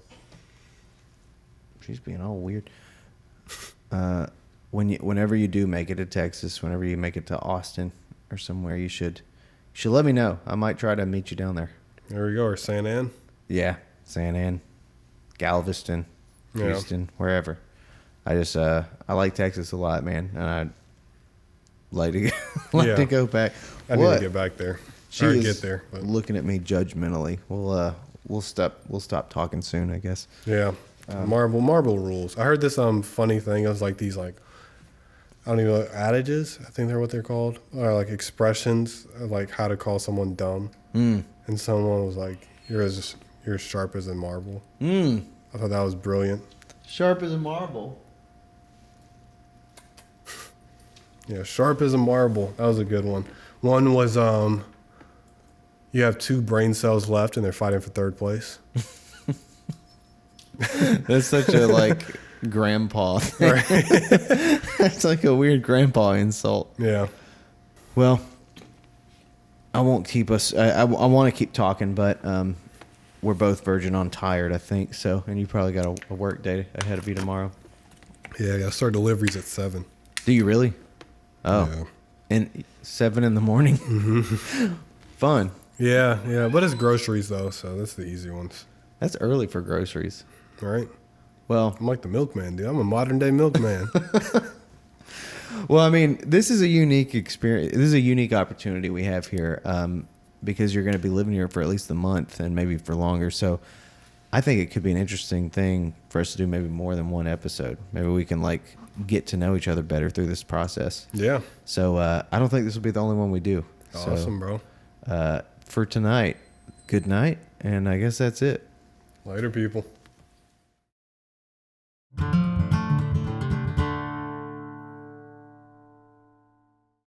She's being all weird. Whenever you do make it to Texas, whenever you make it to Austin or somewhere, you should let me know. I might try to meet you down there. there we go. Or San Ann. Yeah, San Ann, Galveston, Yeah. Houston, wherever. I just I like Texas a lot, man, and I'd like to Yeah. to go back. I need to get back there. She Or is get there. But looking at me judgmentally. We'll stop talking soon, I guess. yeah. Marble rules. I heard this funny thing. It was like these like I don't even know adages. I think they're what they're called, or like expressions of like how to call someone dumb. And someone was like, "You're as sharp as a marble." I thought that was brilliant. Sharp as a marble. Yeah, sharp as a marble. That was a good one. One was you have 2 brain cells left and they're fighting for third place. That's such a like grandpa thing. Right. That's like a weird grandpa insult. Yeah. Well, I won't keep us. I want to keep talking, but we're both verging on tired, I think. So, and you probably got a work day ahead of you tomorrow. Yeah, I got to start deliveries at 7. Do you really? Oh, Yeah. And 7 in the morning. Fun. Yeah, but it's groceries though, so that's the easy ones. That's early for groceries. All right. Well, I'm like the milkman, dude. I'm a modern day milkman. I mean, this is a unique experience. This is a unique opportunity we have here, because you're going to be living here for at least a month and maybe for longer. So I think it could be an interesting thing for us to do maybe more than one episode. Maybe we can like get to know each other better through this process. Yeah. So I don't think this will be the only one we do. Awesome, bro. For tonight, good night. And I guess that's it. Later, people.